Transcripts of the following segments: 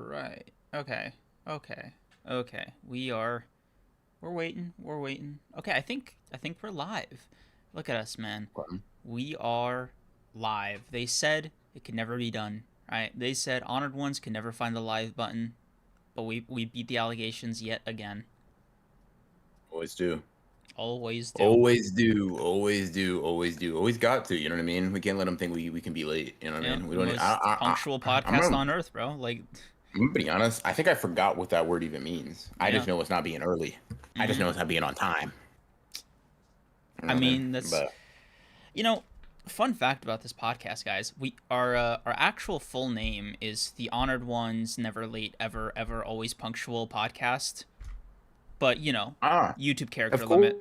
Right. Okay. Okay. Okay. We're waiting. We're waiting. Okay, I think we're live. Look at us, man. Button. We are live. They said it could never be done. Right? They said honored ones can never find the live button, but we beat the allegations yet again. Always do. Always do. Always do. Always do. Always do. Always got to. You know what I mean? We can't let them think we can be late. You know what I Yep. mean? We don't. Most punctual I'm podcast gonna, on earth, bro. Like, I'm gonna be honest. I think I forgot what that word even means. I yeah. just know it's not being early. I just hmm know it's not being on time. You I know what I mean? mean, that's But you know, fun fact about this podcast, guys. Our actual full name is the Honored Ones Never Late Ever Ever Always Punctual podcast. But YouTube of character limit.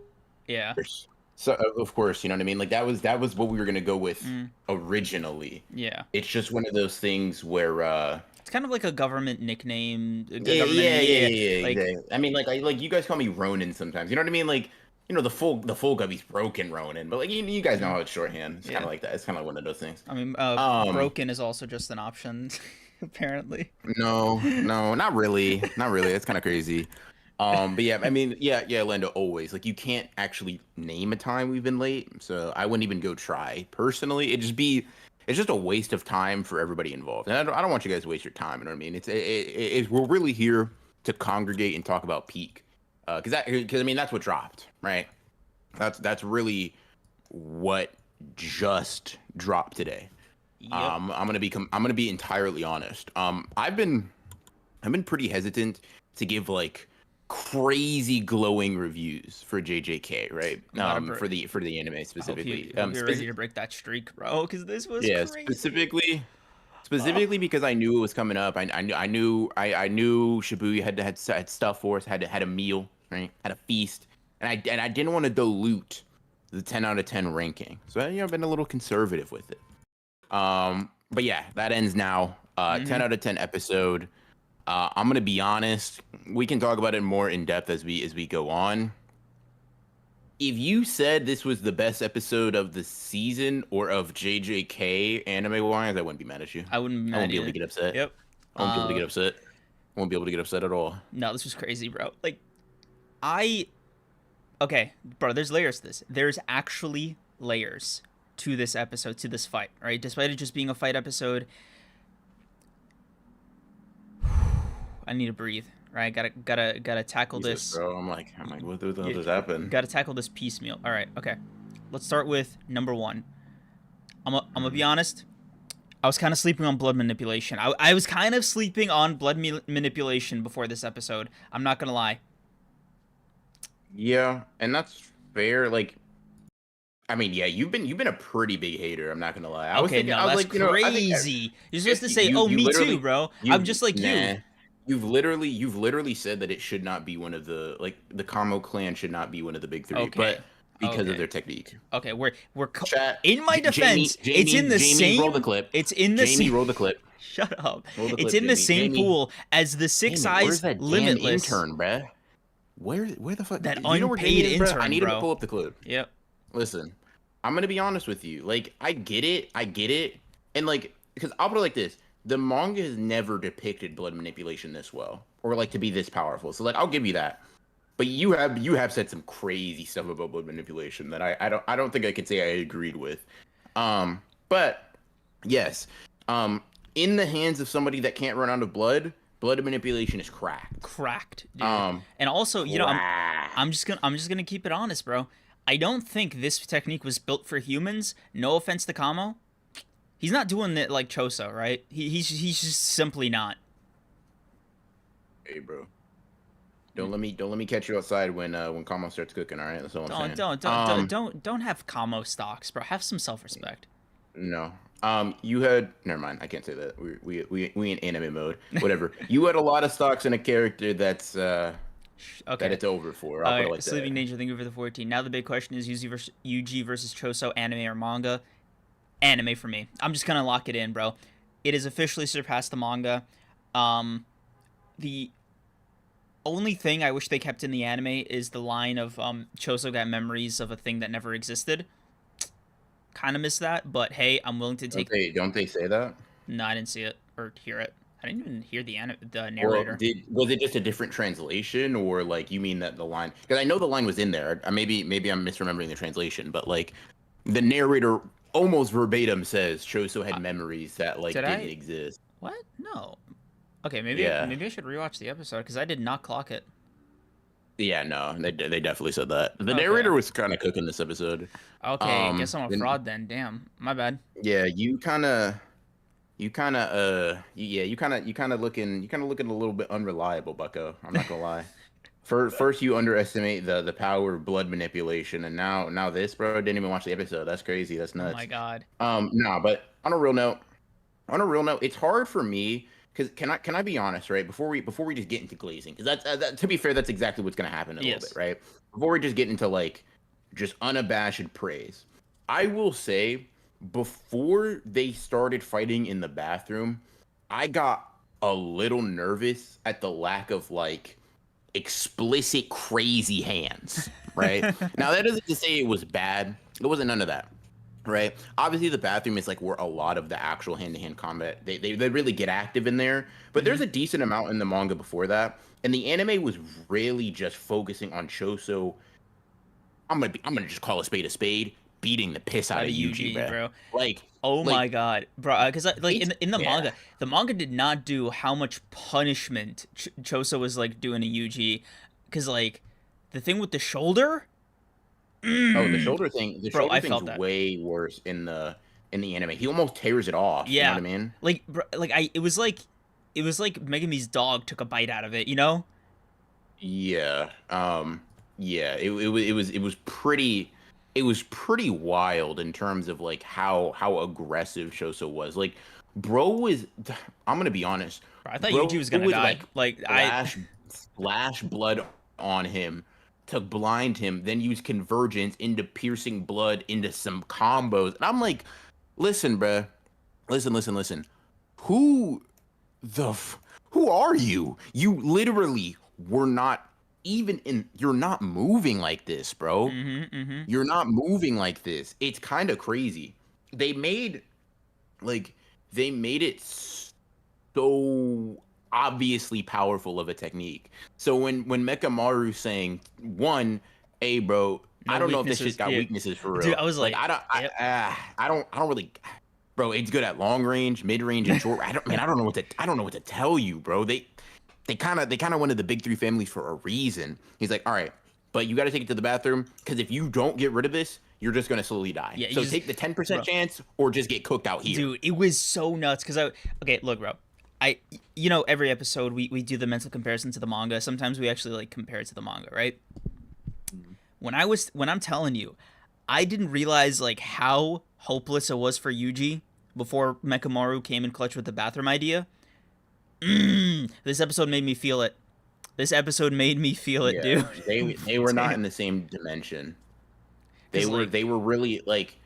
Yeah. course. So of course, you know what I mean. Like that was what we were gonna go with Mm, originally. yeah. It's just one of those things where It's kind of like a government nickname, yeah, government yeah, name. yeah, Yeah. yeah, yeah, Like, exactly. I mean, like you guys call me Ronin sometimes. You know what I mean? Like, the full gubby's broken Ronin, but like you guys know mm, how it's shorthand. It's kind yeah. of like that. It's kind of like one of those things. I mean, Um, broken is also just an option, apparently. no, no, not really, not really. It's kind of crazy. But yeah, I mean, yeah, Lando, always like you can't actually name a time we've been late, so I wouldn't even go try personally. It's just a waste of time for everybody involved, and I don't want you guys to waste your time. You know what I mean? We're really here to congregate and talk about peak, because I mean that's what dropped, right? That's really what just dropped today. Yep. I'm gonna be entirely honest. I've been pretty hesitant to give like crazy glowing reviews for JJK, right? I'm about to break. For the anime specifically. I hope you're ready to break that streak, bro, because this was Yeah, crazy. Oh. specifically because I knew it was coming up. I knew Shibuya had stuff for us, had a meal, right? Had a feast, and I didn't want to dilute the 10 out of 10 ranking. So I've been a little conservative with it. But yeah, that ends now. 10 hmm out of 10 episode. I'm gonna be honest. We can talk about it more in depth as we go on. If you said this was the best episode of the season or of JJK anime wise, I wouldn't be mad at you. I wouldn't be I won't mad be able to either. get upset. Yep. I won't be able to Uh, get upset. I won't be able to get upset at all. no, this was crazy, bro. Like, I okay, bro. There's layers to this. There's actually layers to this episode, to this fight. Right, despite it just being a fight episode, I need to breathe. Right, gotta tackle Jesus, this. bro. I'm like, what the hell Yeah, just happened? gotta tackle this piecemeal. All right, okay. Let's start with number one. I'm gonna be honest. I was kind of sleeping on blood manipulation. I was kind of sleeping on manipulation before this episode. I'm not gonna lie. Yeah, and that's fair. Like, I mean, yeah, you've been a pretty big hater. I'm not gonna lie. I was Okay, thinking, no, I was that's like, I think crazy. You're supposed to say, "Oh, you me too, literally bro. I'm you just like you." nah. You've literally said that it should not be one of the like the Kamo clan should not be one of the big three, Okay, but because of okay, their technique. okay. Chat, In my Jamie, defense. It's in Jamie, the Jamie, roll the same. clip. It's in the Jamie, same. roll the clip. Shut up. Roll the It's clip, in the Jamie. same Jamie, pool as the Six Jamie, where's Eyes that damn Limitless. intern, bruh? Where the fuck? That Do you know where Jamie unpaid is, bruh? I intern, need him to bro. pull up the clip. Yep. Listen, I'm gonna be honest with you. Like, I get it, and like, because I'll put it like this: the manga has never depicted blood manipulation this well, or like to be this powerful. So, like, I'll give you that. But you have said some crazy stuff about blood manipulation that I don't think I could say I agreed with. But yes, in the hands of somebody that can't run out of blood, blood manipulation is cracked. Cracked, dude. Um, And also, I'm Cracked. just gonna keep it honest, bro. I don't think this technique was built for humans. No offense to Kamo. He's not doing it like Choso, right? He's just simply not. Hey, bro. Don't let me catch you outside when Kamo starts cooking. All right, that's all I'm saying. Don't have Kamo stocks, bro. Have some self-respect. No. You had never mind. I can't say that. We in anime mode. Whatever. You had a lot of stocks in a character that Okay. it's over for. I'll All put it right, like Sleeping that. Nature, thank you for the 14. Now the big question is UG versus Choso, anime or manga? Anime for me. I'm just gonna lock it in, bro. It has officially surpassed the manga. Um, the only thing I wish they kept in the anime is the line of Choso got memories of a thing that never existed. Kind of miss that, but hey, I'm willing to Don't take. they don't they say that? No, I didn't see it or hear it. I didn't even hear the Or narrator. was it just a different translation, or like you mean that the line? Because I know the line was in there. Maybe I'm misremembering the translation, but like the narrator almost verbatim says Choso had Uh, memories that like did didn't I? exist. What? No. Okay, maybe Yeah, maybe I should rewatch the episode because I did not clock it. yeah, no, they definitely said that. The Okay. narrator was kind of cooking this episode. Okay, guess I'm a And fraud then. Damn, my bad. yeah, you kind of looking a little bit unreliable, Bucko. I'm not gonna lie. First, you underestimate the power of blood manipulation, and now this, bro. Didn't even watch the episode. That's crazy. That's Oh my nuts. god. Nah, but on a real note, it's hard for me because can I be honest, right? Before we just get into glazing, because to be fair, that's exactly what's gonna happen in a little bit, Yes. right? Before we just get into like just unabashed praise, I will say before they started fighting in the bathroom, I got a little nervous at the lack of like explicit crazy hands, right? Now that doesn't to say it was bad. It wasn't none of that. Right. Obviously, the bathroom is like where a lot of the actual hand-to-hand combat they really get active in there. But Hmm. there's a decent amount in the manga before that, and the anime was really just focusing on Choso. I'm gonna just call a spade, beating the piss out Out of of Yuji, Yuji, bro. bro. Like Oh my like god, bro. Because like it's in the yeah. manga did not do how much punishment Choso was like doing to Yuji. Because like the thing with the shoulder, Oh, mm, the bro, shoulder I thing's felt that. way worse in the anime. He almost tears it off. You know what Yeah, I mean? like bro, like it was like Megami's dog took a bite out of it. You know? Yeah. Yeah, it was pretty wild in terms of like how aggressive Shoso was. Like bro was I'm gonna be honest, Bro, I thought Yuji bro was gonna would die. like Like I, splash blood on him to blind him, then use convergence into piercing blood into some combos. And I'm like, listen, bruh, listen. Who the who are you? You literally were not even in you're not moving like this, bro. mm-hmm. You're not moving like this. It's kind of crazy. They made like they made it so obviously powerful of a technique. So when Mekamaru's saying one, hey bro, I No don't know if this shit's weaknesses. got Yeah, weaknesses for dude, real. I was Like like, yep. I don't really bro, it's good at long range, mid range, and short. I don't know what to tell you, bro. They kind of wanted the big three families for a reason. He's like, all right, but you got to take it to the bathroom because if you don't get rid of this, you're just gonna slowly die. Yeah, you So just, take the 10% bro. chance or just get cooked out here. Dude, it was so nuts because I okay, look, bro. I you know every episode we do the mental comparison to the manga. Sometimes we actually like compare it to the manga, right? When I'm telling you, I didn't realize like how hopeless it was for Yuji before Mekamaru came in clutch with the bathroom idea. This episode made me feel it. This episode made me feel it, Yeah, dude. they were not in the same dimension. Because like, They were really like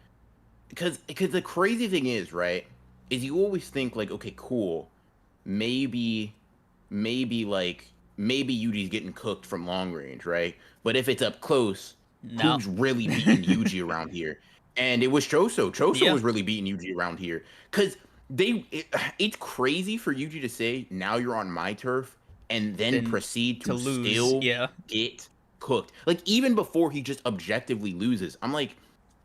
because the crazy thing is, right, is you always think like, okay, cool, maybe like maybe Yuji's getting cooked from long range, right? But if it's up close, no, who's really beating Yuji around here? And it was Choso. Choso yeah, was really beating Yuji around here because it's crazy for Yuji to say, now you're on my turf, and then then proceed to to lose, still yeah. get cooked. Like even before he just objectively loses, I'm like,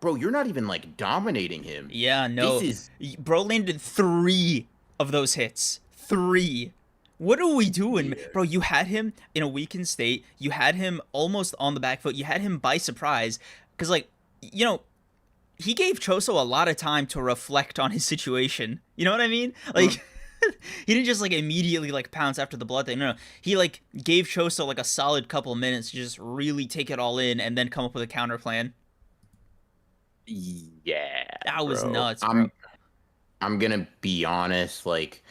bro, you're not even like dominating him. Yeah, This no. is Bro landed three of those hits. Three. What are we doing? yeah. Bro, you had him in a weakened state. You had him almost on the back foot. You had him by surprise. Because, like, you know, he gave Choso a lot of time to reflect on his situation. You know what I mean? Like, Mm. he didn't just, like, immediately, like, pounce after the blood thing. No. He, like, gave Choso, like, a solid couple of minutes to just really take it all in and then come up with a counter plan. Yeah, That was bro. nuts, bro. I'm gonna be honest, like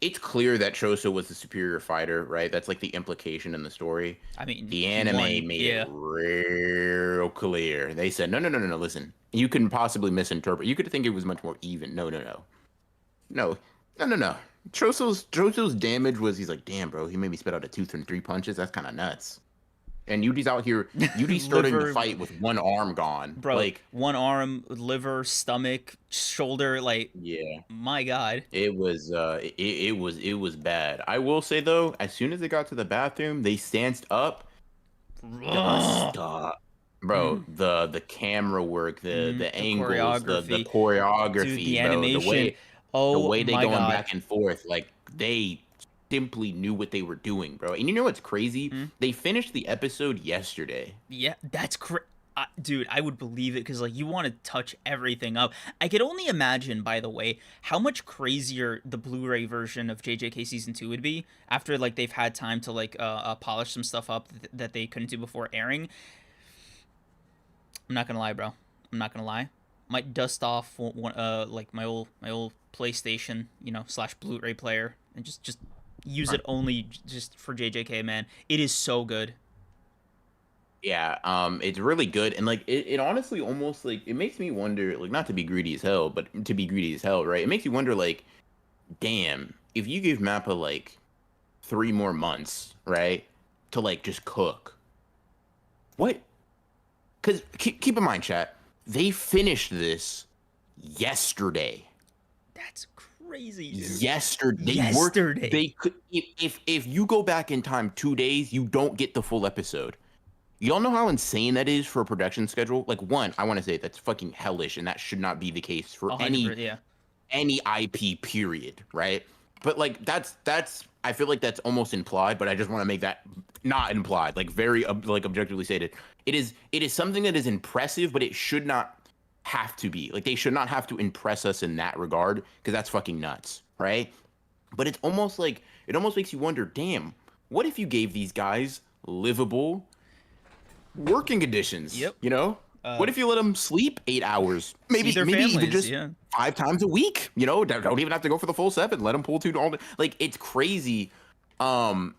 it's clear that Choso was the superior fighter, right? That's like the implication in the story. I mean, The he anime won. made it Yeah. real clear. They said, no. Listen, you can possibly misinterpret. You could think it was much more even. No. Choso's damage was. He's like, damn, bro. He made me spit out a tooth from three punches. That's kind of nuts. and Yuji's out here. Yuji's starting the Liver, fight with one arm gone. bro. Like, One arm, liver, stomach, shoulder. Like, yeah, my God. it was bad. I will say though, as soon as they got to the bathroom, they stanced up. Ugh. Bro, the camera work, the The angles, the choreography, dude. The choreography, bro, animation. the Oh way they my going God. back and forth, like they simply knew what they were doing, bro. And you know what's crazy? Hmm? They finished the episode yesterday. Yeah, dude, I would believe it because like you want to touch everything up. I could only imagine, by the way, how much crazier the Blu-ray version of JJK season 2 would be after like they've had time to like polish some stuff up that they couldn't do before airing. I'm not gonna lie, bro. I'm not gonna lie. Might dust off like my old PlayStation, slash Blu-ray player, and just use it only just for JJK. Man, it is so good. Yeah, it's really good, and like it honestly almost like it makes me wonder, like not to be greedy as hell, but to be greedy as hell, right? It makes you wonder, like, damn, if you give Mappa like 3 more months, right, to like just cook, what? Because keep in mind, chat, they finished this yesterday. That's crazy, dude. Yesterday, Yesterday. they could if you go back in time 2 days, you don't get the full episode. Y'all know how insane that is for a production schedule? Like, one, I want to say that's fucking hellish, and that should not be the case for 100%, yeah. any IP period, right? But like that's I feel like that's almost implied, but I just want to make that not implied, like very like objectively stated. It is something that is impressive, but it should not have to be. Like they should not have to impress us in that regard because that's fucking nuts, right? But it's almost like it almost makes you wonder, damn, what if you gave these guys livable working conditions? Yep. You know, what if you let them sleep 8 hours, maybe their maybe even families, just yeah. 5 times a week? You know, don't even have to go for the full 7. Let them pull 2 all day. Like it's crazy. I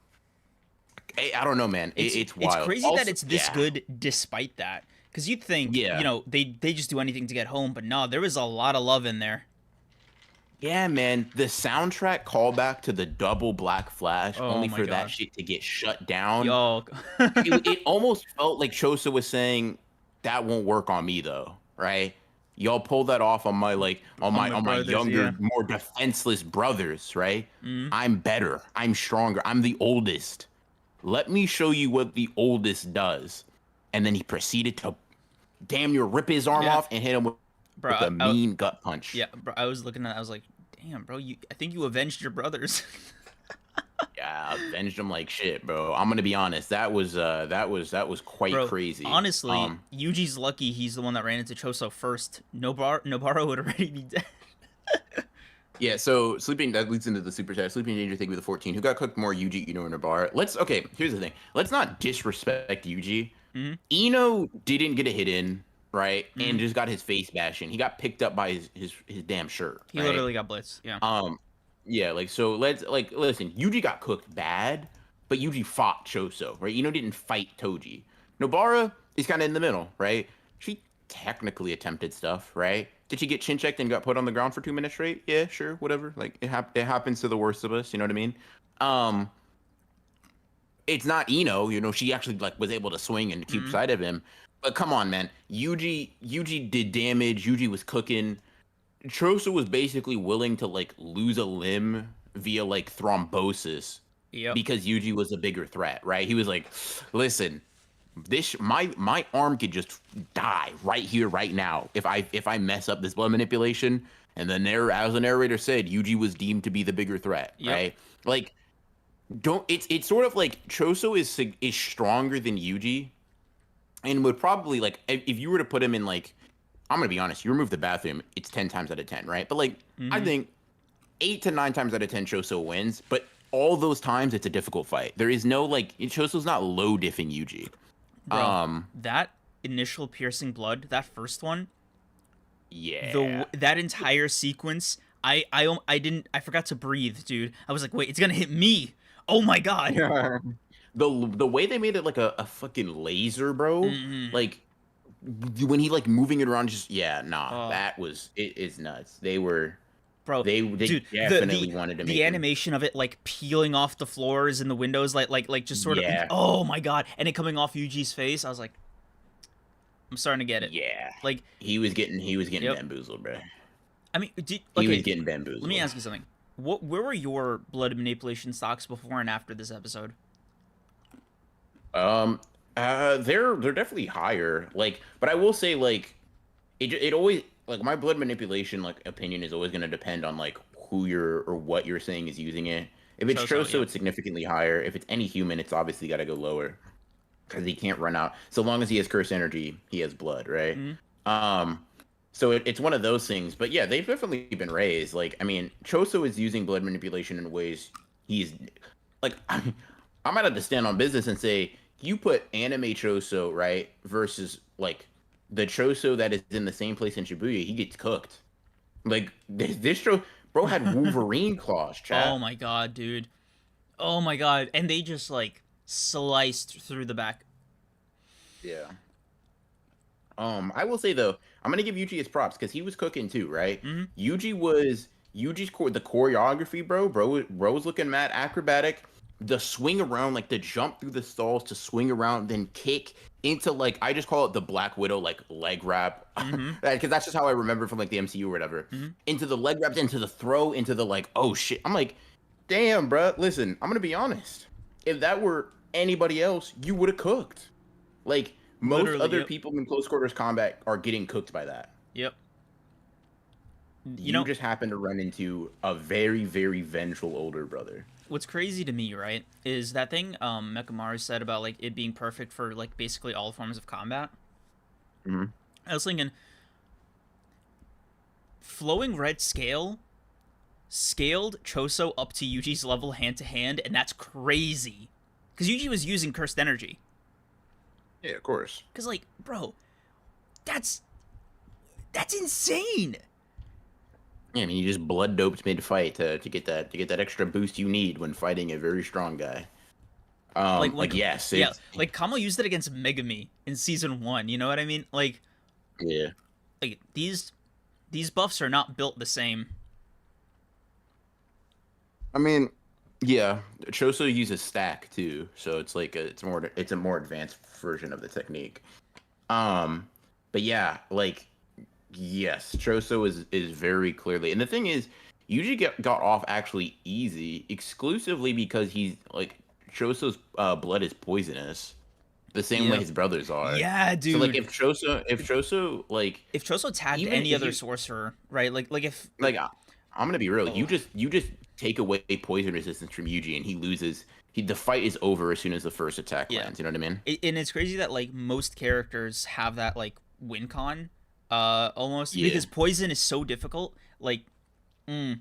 don't know, man. It's wild. It's crazy Also, that it's this yeah, good despite that. Because you'd think, yeah, they just do anything to get home, but no, there was a lot of love in there. yeah, man. The soundtrack callback to the double Black Flash, Oh only my for that God. shit to get shut down. Yo. It almost felt like Choso was saying that won't work on me though, right? Y'all pull that off on my like On my on my brothers, yeah. younger, more defenseless brothers, right? Mm. I'm better. I'm stronger. I'm the oldest. Let me show you what the oldest does. And then he proceeded to damn near rip his arm Yeah. off and hit him Bro, with a mean gut punch. yeah, bro, I was looking at I was like, damn, bro, I think you avenged your brothers. Yeah, avenged him like shit, bro. I'm gonna be honest. That was quite Bro, crazy. honestly, Yuji's lucky he's the one that ran into Choso first. Nobara would already be dead. Yeah, so sleeping that leads into the super chat. Sleeping Danger, thank you with the 14. Who got cooked more, Yuji, Ino, or Nabar? Okay. Here's the thing. Let's not disrespect Yuji. Hmm. Ino didn't get a hit in, right, Hmm. and just got his face bashed in. He got picked up by his damn shirt. He Right? literally got blitzed. Yeah. Yeah, like so. Let's like listen. Yuji got cooked bad, but Yuji fought Choso, right? Ino didn't fight Toji. Nobara is kind of in the middle, right? She technically attempted stuff, right? Did she get chin checked and got put on the ground for 2 minutes straight? Yeah, sure, whatever. Like it happens to the worst of us. You know what I mean? Um, it's not Ino. You know, she actually like was able to swing and keep Hmm. sight of him. But come on, man. Yuji did damage. Yuji was cooking. Choso was basically willing to like lose a limb via like thrombosis Yep. because Yuji was a bigger threat, right? He was like, "Listen, my arm could just die right here, right now if I mess up this blood manipulation." And then as the narrator said, Yuji was deemed to be the bigger threat, Yep. right? Like, don't it's sort of like Choso is stronger than Yuji, and would probably like if you were to put him in like I'm gonna be honest, you remove the bathroom, it's 10 times out of 10, right? But like I Hmm. think 8 to 9 times out of 10 Choso wins, but all those times it's a difficult fight. There is no like Choso's not low diffing Yuji. Bro, that initial piercing blood, that first one, Yeah. that entire sequence, I forgot to breathe, dude. I was like, wait, it's gonna hit me. Oh my God. The way they made it like a fucking laser, bro. Hmm. Like when he like moving it around, just yeah, nah, Oh, that was it is nuts. They were bro, They dude, definitely wanted to the make him. animation of it like peeling off the floors and the windows, like just sort of, Yeah, oh my god, and it coming off Yuji's face. I was like, I'm starting to get it. yeah. Like, He was getting yep. bamboozled, bro. I mean, He was okay, getting let me bamboozled. ask you something. Where were your blood manipulation stocks before and after this episode? Um, they're definitely higher. Like, but I will say, like, it always like my blood manipulation like opinion is always gonna depend on like who you're or what you're saying is using it. If it's Choso, Choso, yep. it's significantly higher. If it's any human, it's obviously got to go lower because he can't run out. So long as he has curse energy, he has blood, right? Mm-hmm. Um, so it's one of those things. But yeah, they've definitely been raised. Like, I mean, Choso is using blood manipulation in ways he's like I might have to stand on business and say you put anime Choso right versus like the Choso that is in the same place in Shibuya, he gets cooked. Like this show, bro had Wolverine claws, Oh chat. my god, dude. Oh my god, and they just like sliced through the back. Yeah. I will say though, I'm gonna give Yuji his props because he was cooking too, right? Mm-hmm. The choreography, bro was looking mad acrobatic. The swing around, like the jump through the stalls to swing around, then kick into like I just call it the Black Widow like leg wrap, Mm-hmm. because that's just how I remember from like the MCU or whatever. Mm-hmm. Into the leg wraps, into the throw, into the like oh shit. I'm like, damn, bro. Listen, I'm gonna be honest. If that were anybody else, you would have cooked. Like most Literally, other yep. people in close quarters combat are getting cooked by that. Yep. You You know, just happen to run into a very, very vengeful older brother. what's crazy to me, right, is that thing Mekamaru said about like it being perfect for like basically all forms of combat. Hmm. I was thinking flowing red scaled Choso up to Yuji's level hand to hand, and that's crazy. Because Yuji was using cursed energy. Yeah, of course. Because like, bro, that's that's insane. Yeah, I mean, you just blood doped mid fight to get that extra boost you need when fighting a very strong guy. Like when, Like yes, yeah, it's like Kamo used it against Megami in season 1. You know what I mean? yeah. Like these buffs are not built the same. I mean, yeah, Choso uses stack too, so it's like it's a more advanced version of the technique. Um, but yeah, like yes, Choso is very clearly, and the thing is, Yuji got off actually easy exclusively because he's like Choso's blood is poisonous, the same way Yeah, his brothers are. yeah, So like dude. if Choso like If Choso tagged even any if other you sorcerer, right? Like if like I'm gonna be real, oh, you just take away poison resistance from Yuji and he loses. The fight is over as soon as the first attack yeah, lands. You know what I mean? and it's crazy that like most characters have that like win con, almost Yeah. because poison is so difficult. Like, mm,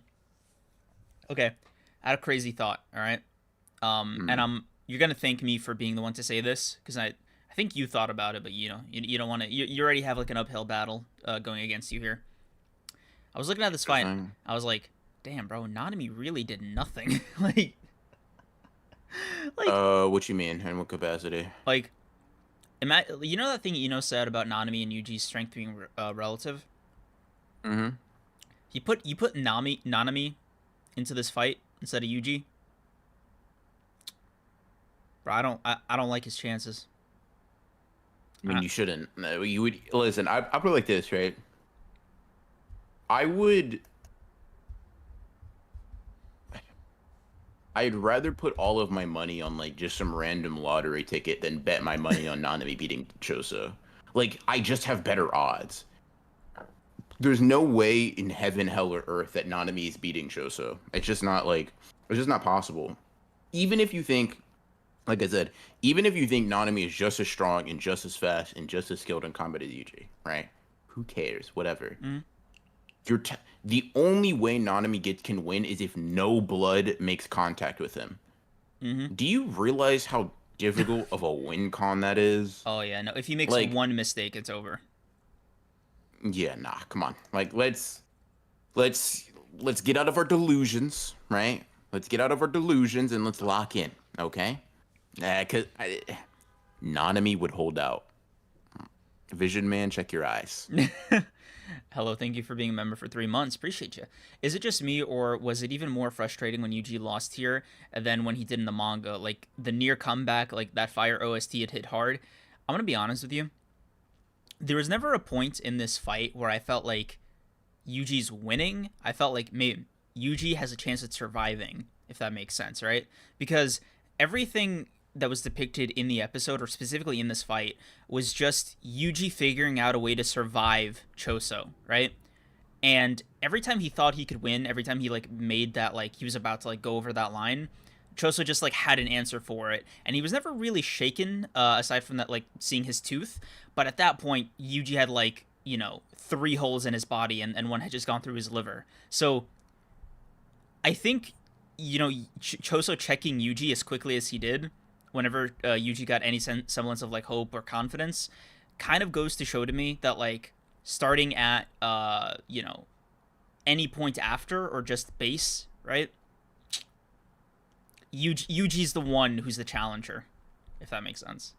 okay, I had a crazy thought. All right, and Mm. you're gonna thank me for being the one to say this because I think you thought about it, but you know you don't want to. You already have like an uphill battle going against you here. I was looking at this fight. Interesting. I was like, damn, bro, Nanami really did nothing. Like, What you mean? In what capacity? like, you know that thing Ino said about Nanami and Yuji's strength being relative. Mm-hmm. You put Nanami into this fight instead of Yuji. Bro, I don't like his chances. I mean, I, you shouldn't. No, you would listen. I put it like this, right? I would. I'd rather put all of my money on like just some random lottery ticket than bet my money on Nanami beating Choso. Like, I just have better odds. There's no way in heaven, hell, or earth that Nanami is beating Choso. It's just not possible. Even if you think, like I said, even if you think Nanami is just as strong and just as fast and just as skilled in combat as Yuji, right? Who cares? Whatever. mm, The only way Nanami can win is if no blood makes contact with him. mm-hmm. Do you realize how difficult of a win con that is? Oh yeah, no. If he makes Like, one mistake, it's over. yeah, nah, come on. Like, let's let's get out of our delusions, right? Let's get out of our delusions and let's lock in, okay? Cause Nanami would hold out. Vision Man, check your eyes. Hello, thank you for being a member for 3 months. Appreciate you. Is it just me, or was it even more frustrating when Yuji lost here than when he did in the manga? Like the near comeback, like that fire OST had hit hard. I'm gonna be honest with you. There was never a point in this fight where I felt like Yuji's winning. I felt like maybe Yuji has a chance at surviving, if that makes sense, right? Because everything that was depicted in the episode, or specifically in this fight, was just Yuji figuring out a way to survive Choso, right? And every time he thought he could win, every time he like made that, like he was about to like go over that line, Choso just like had an answer for it, and he was never really shaken, aside from that like seeing his tooth. But at that point, Yuji had like, you know, 3 holes in his body, and one had just gone through his liver. So I think, you know, Choso checking Yuji as quickly as he did, whenever Yuji got any semblance of like hope or confidence, kind of goes to show to me that like starting at you know, any point after or just base, right? Yuji's the one who's the challenger, if that makes sense.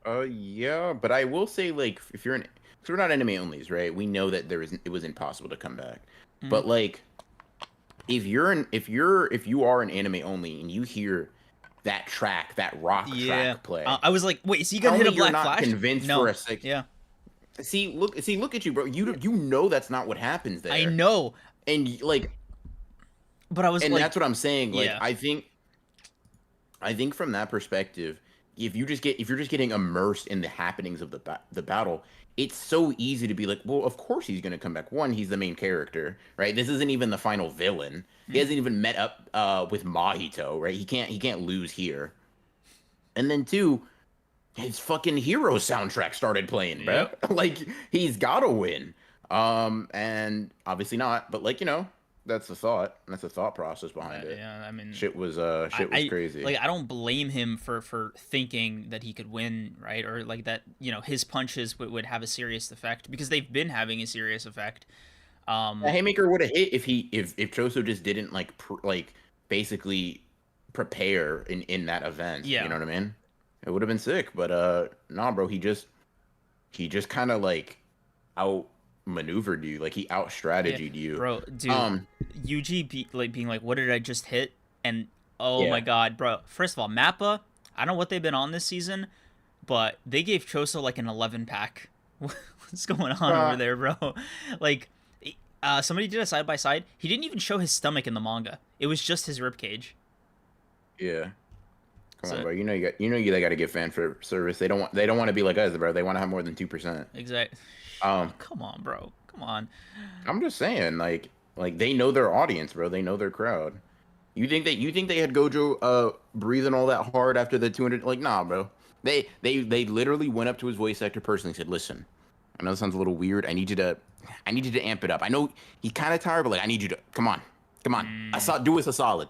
Yeah, but I will say, like, if you're because we're not anime onlys, right? We know that it was impossible to come back. Mm-hmm. But like, if you are an anime only and you hear that track, that rock track play, I was like, wait, is he gonna hit a black not flash? Convinced No. for a second. Yeah. Look at you, bro. You know that's not what happens there. I know. And like, but I was and like, that's what I'm saying. Like, yeah. I think from that perspective, if you're just getting immersed in the happenings of the battle, it's so easy to be like, well, of course he's gonna come back. One, he's the main character, right? This isn't even the final villain. He hasn't even met up with Mahito, right? He can't lose here. And then two, his fucking hero soundtrack started playing, bro. Yep. Like, he's gotta win. And obviously not, but like, you know, that's the thought. That's the thought process behind it. Yeah, I mean, shit was crazy. Like, I don't blame him for thinking that he could win, right? Or like that, you know, his punches would have a serious effect, because they've been having a serious effect. The haymaker would have hit if Choso just didn't like basically prepare in that event. Yeah. You know what I mean? It would have been sick, but nah, bro. He just kind of like outmaneuvered you, like he outstrategied you, bro. Dude, Yuji being like, what did I just hit? And oh my god, bro. First of all, Mappa, I don't know what they've been on this season, but they gave Choso like an 11-pack. What's going on over there, bro? Like, somebody did a side by side. He didn't even show his stomach in the manga. It was just his rib cage. Yeah. Come on, bro. You know they got to give fan for service. They don't want to be like us, bro. They want to have more than 2%. Exactly. Come on, bro. Come on. I'm just saying, like they know their audience, bro. They know their crowd. You think they had Gojo breathing all that hard after the 200? Like, nah, bro. They literally went up to his voice actor personally and said, "Listen, I know this sounds a little weird. I need you to amp it up. I know he's kind of tired, but like I need you to come on. Do us a solid.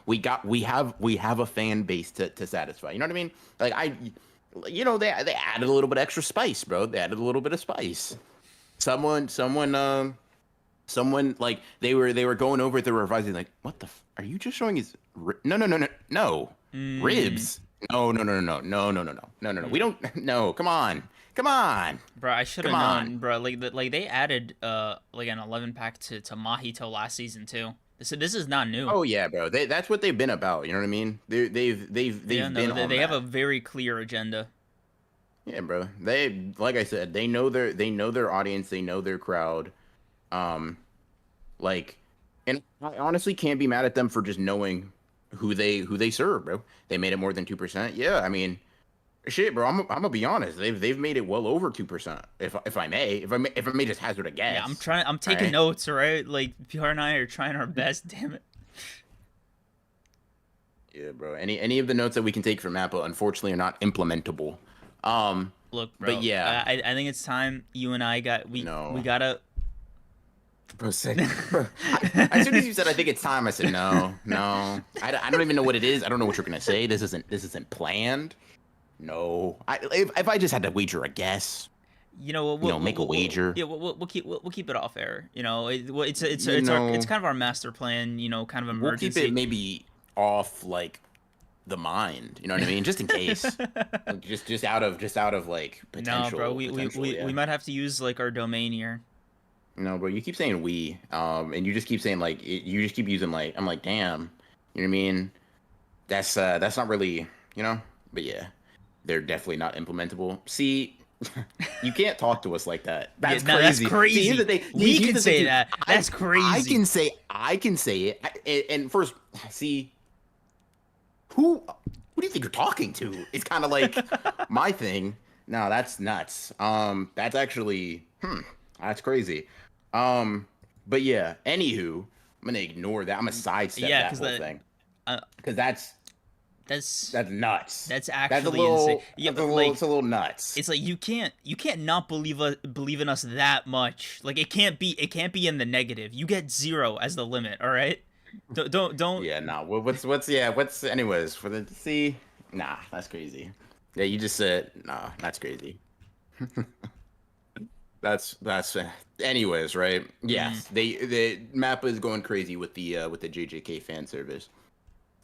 We have a fan base to satisfy. You know what I mean? Like they added a little bit of extra spice, bro. They added a little bit of spice. Someone like they were going over it. They were revising like, what the? Are you just showing his? No. Ribs. No. We don't. No. Come on. Bro, I should have known, bro. Like they added like an 11-pack to Mahito last season too. This is not new. Oh yeah, bro. That's what they've been about. You know what I mean? They have a very clear agenda. Yeah, bro. They, like I said, they know their audience. They know their crowd. Like, and I honestly can't be mad at them for just knowing who they serve, bro. They made it more than 2%. Yeah, I mean. Shit, bro. I'm gonna be honest. They've made it well over 2%. If I may just hazard a guess. Yeah, I'm taking notes, right? Like PR and I are trying our best. Damn it. Yeah, bro. Any of the notes that we can take from Mappa, unfortunately, are not implementable. Look, bro. But yeah, I think it's time you and I we gotta. Bro, as soon as you said I think it's time, I said no. I don't even know what it is. I don't know what you're gonna say. This isn't planned. No, if I just had to wager a guess, make a wager. Yeah, we'll keep it off air. You know, it's kind of our master plan. You know, kind of emergency. We'll keep it maybe off like the mind. You know what I mean? Just in case. Like, just out of like No, bro, potential. we Yeah. might have to use like our domain here. No, bro, you keep saying we, and you just keep saying like you just keep using like I'm like damn, you know what I mean? That's not really, you know. But yeah, they're definitely not implementable. See, you can't talk to us like that. Yeah, That's no, that's crazy. See, here's the crazy. thing. We Here's can the thing say too. that. That's I crazy. can say it. And first, see who do you think you're talking to? It's kind of like my thing. No, that's nuts. That's actually that's crazy. Um, but yeah. Anywho, I'm gonna ignore that. I'm gonna sidestep Yeah, that because whole thing uh, because that's that's that's nuts. that's That's a actually insane. little. Yeah, That's a but little. like It's a little nuts. it's like you can't not believe in us that much. Like it can't be in the negative. You get 0 as the limit. All right. Don't. Yeah. Nah. What's yeah. What's anyways for the see? Nah. That's crazy. Yeah. You just said nah. That's crazy. That's anyways, right? Mm, Yes, they Mappa is going crazy with the JJK fan service.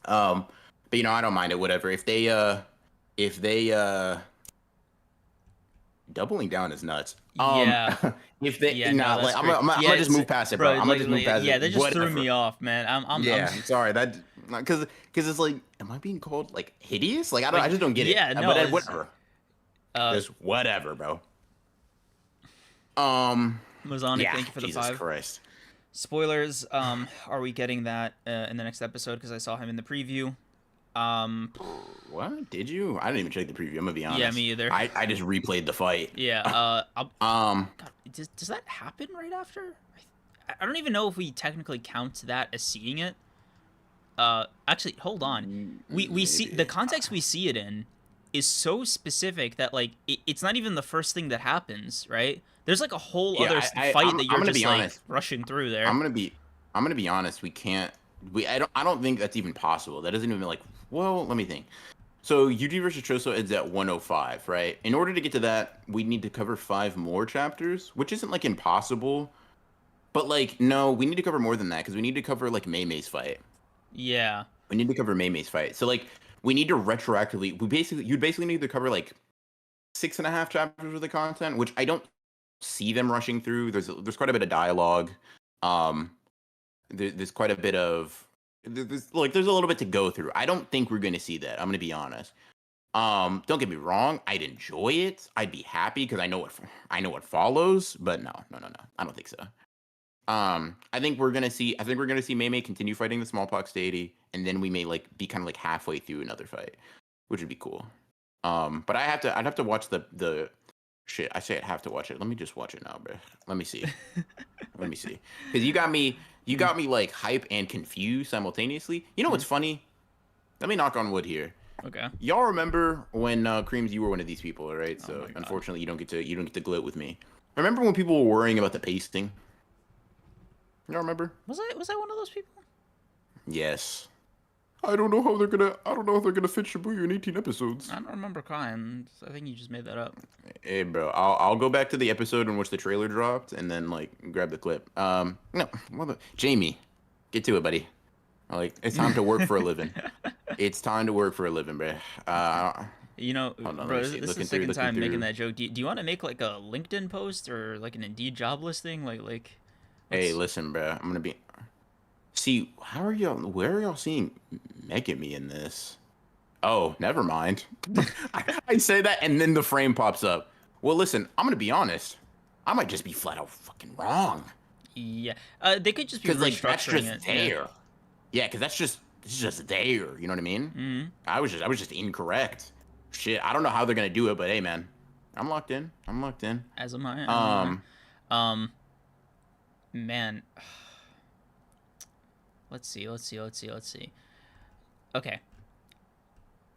But I don't mind it. Whatever. If they doubling down is nuts. yeah. If they Yeah. No, nah, that's like great. I'm Yeah, gonna just it's move past it, bro. bro. I'm gonna just move past Yeah. it. That just threw me Whatever. off, man. I'm Yeah, sorry. That because it's like, am I being called like hideous? Like I like just don't get it. yeah. But No. whatever. Uh, Just whatever, bro. Um. Mozani, Yeah. thank you for the Jesus 5. Christ. Spoilers. Are we getting that in the next episode? Because I saw him in the preview. Um, What did you? I didn't even check the preview. I'm gonna be yeah, honest. me either. I just replayed the fight. Yeah. Um. God, does that happen right after? I don't even know if we technically count that as seeing it. Actually, hold on. We see the Maybe. context we see it in is so specific that like it's not even the first thing that happens, right? There's like a whole Yeah. other fight that I'm you're gonna just be like honest. rushing through there. I'm gonna be. I'm gonna be honest. We can't. I don't think that's even possible. That doesn't even like. Well, let me think. So Yuji versus Choso is at 105, right? In order to get to that, we need to cover 5 more chapters, which isn't like impossible. But like, no, we need to cover more than that because we need to cover like Mei fight. Yeah. We need to cover Mei's fight. So like, we need to retroactively. You'd basically need to cover like 6.5 chapters worth of content, which I don't see them rushing through. There's quite a bit of dialogue. Um, there's quite a bit of there's a little bit to go through. I don't think we're going to see that. I'm going to be honest. Don't get me wrong. I'd enjoy it. I'd be happy because I know what follows. But no. I don't think so. I think we're gonna see Mei continue fighting the smallpox deity, and then we may like be kind of like halfway through another fight, which would be cool. But I'd have to watch the shit. I say I'd have to watch it. Let me just watch it now, bro. Let me see. Let me see. Because you got me like hype and confused simultaneously. You know what's funny? Let me knock on wood here. Okay. Y'all remember when Creams, you were one of these people, right? Oh So my God. unfortunately, you don't get to gloat with me. Remember when people were worrying about the pacing? You remember? Was I one of those people? Yes. I don't know how they're gonna fit Shibuya in 18 episodes. I don't remember crying. I think you just made that up. Hey, bro, I'll go back to the episode in which the trailer dropped and then like grab the clip. No, Jamie, get to it, buddy. Like it's time to work for a living. It's time to work for a living, bro. You know, Hold on, let bro, me see. this is the Looking second time making through. that joke. Do you want to make like a LinkedIn post or like an Indeed job listing? Hey, what's- listen, bro. I'm gonna be. See, where are y'all seeing Meg and me in this? Oh, never mind. I say that and then the frame pops up. Well, listen, I'm gonna be honest. I might just be flat out fucking wrong. Yeah. They could just be Because like that's restructuring just it. there. Yeah, because it's just there. You know what I mean? Mm-hmm. I was just incorrect. Shit, I don't know how they're gonna do it, but hey, man, I'm locked in. As am I. Um, Man. Let's see. Okay.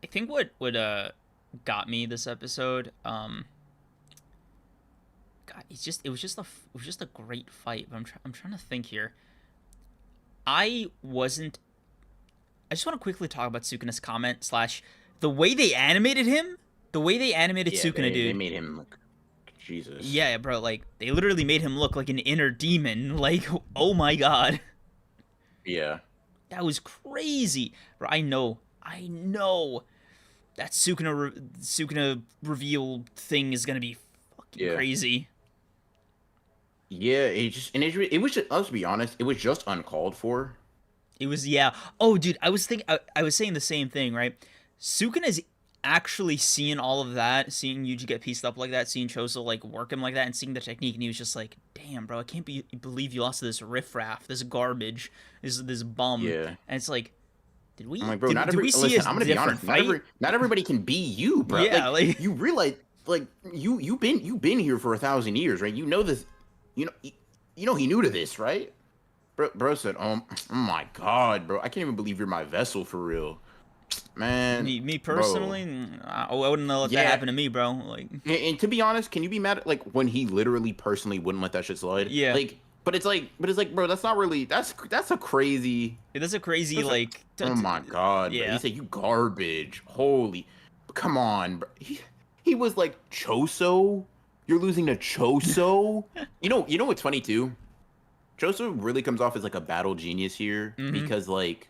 I think what got me this episode, God, it was just a great fight. But I'm trying to think here. I just want to quickly talk about Sukuna's comment slash the way they animated him. The way they animated yeah, Sukuna, they dude. made him look Jesus. Yeah, bro. Like they literally made him look like an inner demon. Like, oh my god. Yeah. That was crazy. Bro, I know I know that Sukuna reveal thing is gonna be fucking Yeah. crazy. Yeah, it was just, let's be honest, it was just uncalled for. It was, yeah. Oh, dude, I was saying the same thing, right? Sukuna's actually seeing all of that, seeing Yuji get pieced up like that, seeing Choso like work him like that, and seeing the technique, and he was just like, "Damn, bro, I can't believe you lost to this riffraff, this garbage, this bum." Yeah. And it's like, I'm like, bro, not did every we see a listen, I'm gonna be different honest, fight? not everybody can be you, bro. Yeah, Like like you realize like you've been here for 1,000 years, right? You know this you know he knew to this, right? Bro said, oh my god, bro, I can't even believe you're my vessel for real. Man, me bro. personally, I wouldn't let that Yeah, happen to me, bro. Like, and to be honest, can you be mad at like when he literally personally wouldn't let that shit slide? yeah, Like, but it's like, bro, that's not really that's a crazy that's a crazy that's a like, oh my god, bro. He yeah. said you garbage. Holy come on, bro. He was like Choso. You're losing to Choso. You know what's funny too? Choso really comes off as like a battle genius here Mm-hmm. because like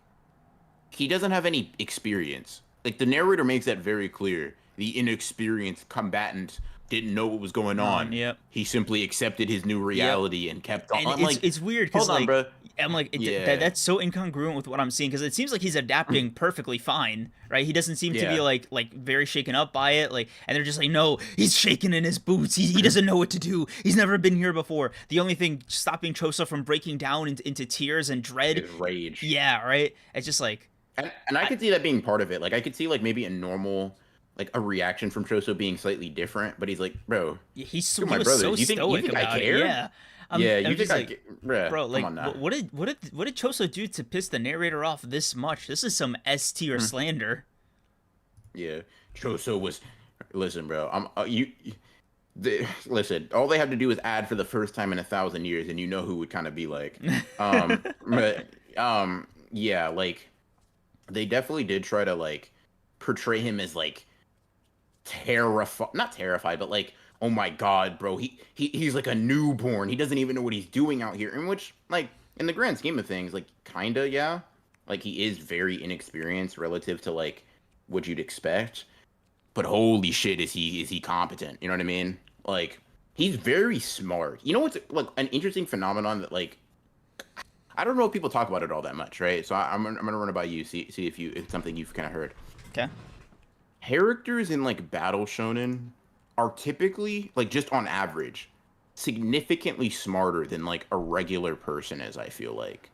he doesn't have any experience. Like the narrator makes that very clear. The inexperienced combatant didn't know what was going on. Yep. He simply accepted his new Yep. reality and kept on. And I'm like, it's weird because hold on, like bro. I'm like Yeah, that's so incongruent with what I'm seeing because it seems like he's adapting perfectly fine, right? He doesn't seem to be yeah. like very shaken up by it, like, and they're just like, no, he's shaking in his boots. He doesn't know what to do. He's never been here before. The only thing stopping Choso from breaking down into tears and dread, His rage. yeah, right. It's just like, And I I, could see that being part of it. Like I could see like maybe a normal like a reaction from Choso being slightly different, but he's like, bro, he you're my was brothers. so You stoic think I about it. care? Yeah, Yeah, I'm you think just I like, bruh, bro, come like on now. what did Choso do to piss the narrator off this much? This is some S tier Hmm. slander. Yeah. Choso was listen, bro. Listen, all they have to do is add for the first time in 1,000 years and you know who would kind of be like. But yeah, like they definitely did try to like portray him as like terrified, not terrified, but like, oh my god, bro, he's like a newborn. He doesn't even know what he's doing out here. In which, like, in the grand scheme of things, like, kinda, yeah, like he is very inexperienced relative to like what you'd expect. But holy shit, is he competent? You know what I mean? Like, he's very smart. You know what's like an interesting phenomenon that like I don't know if people talk about it all that much, right? So I'm gonna run it by you, see if it's something you've kind of heard. Okay. Characters in like battle shonen are typically like just on average significantly smarter than like a regular person is, I feel like,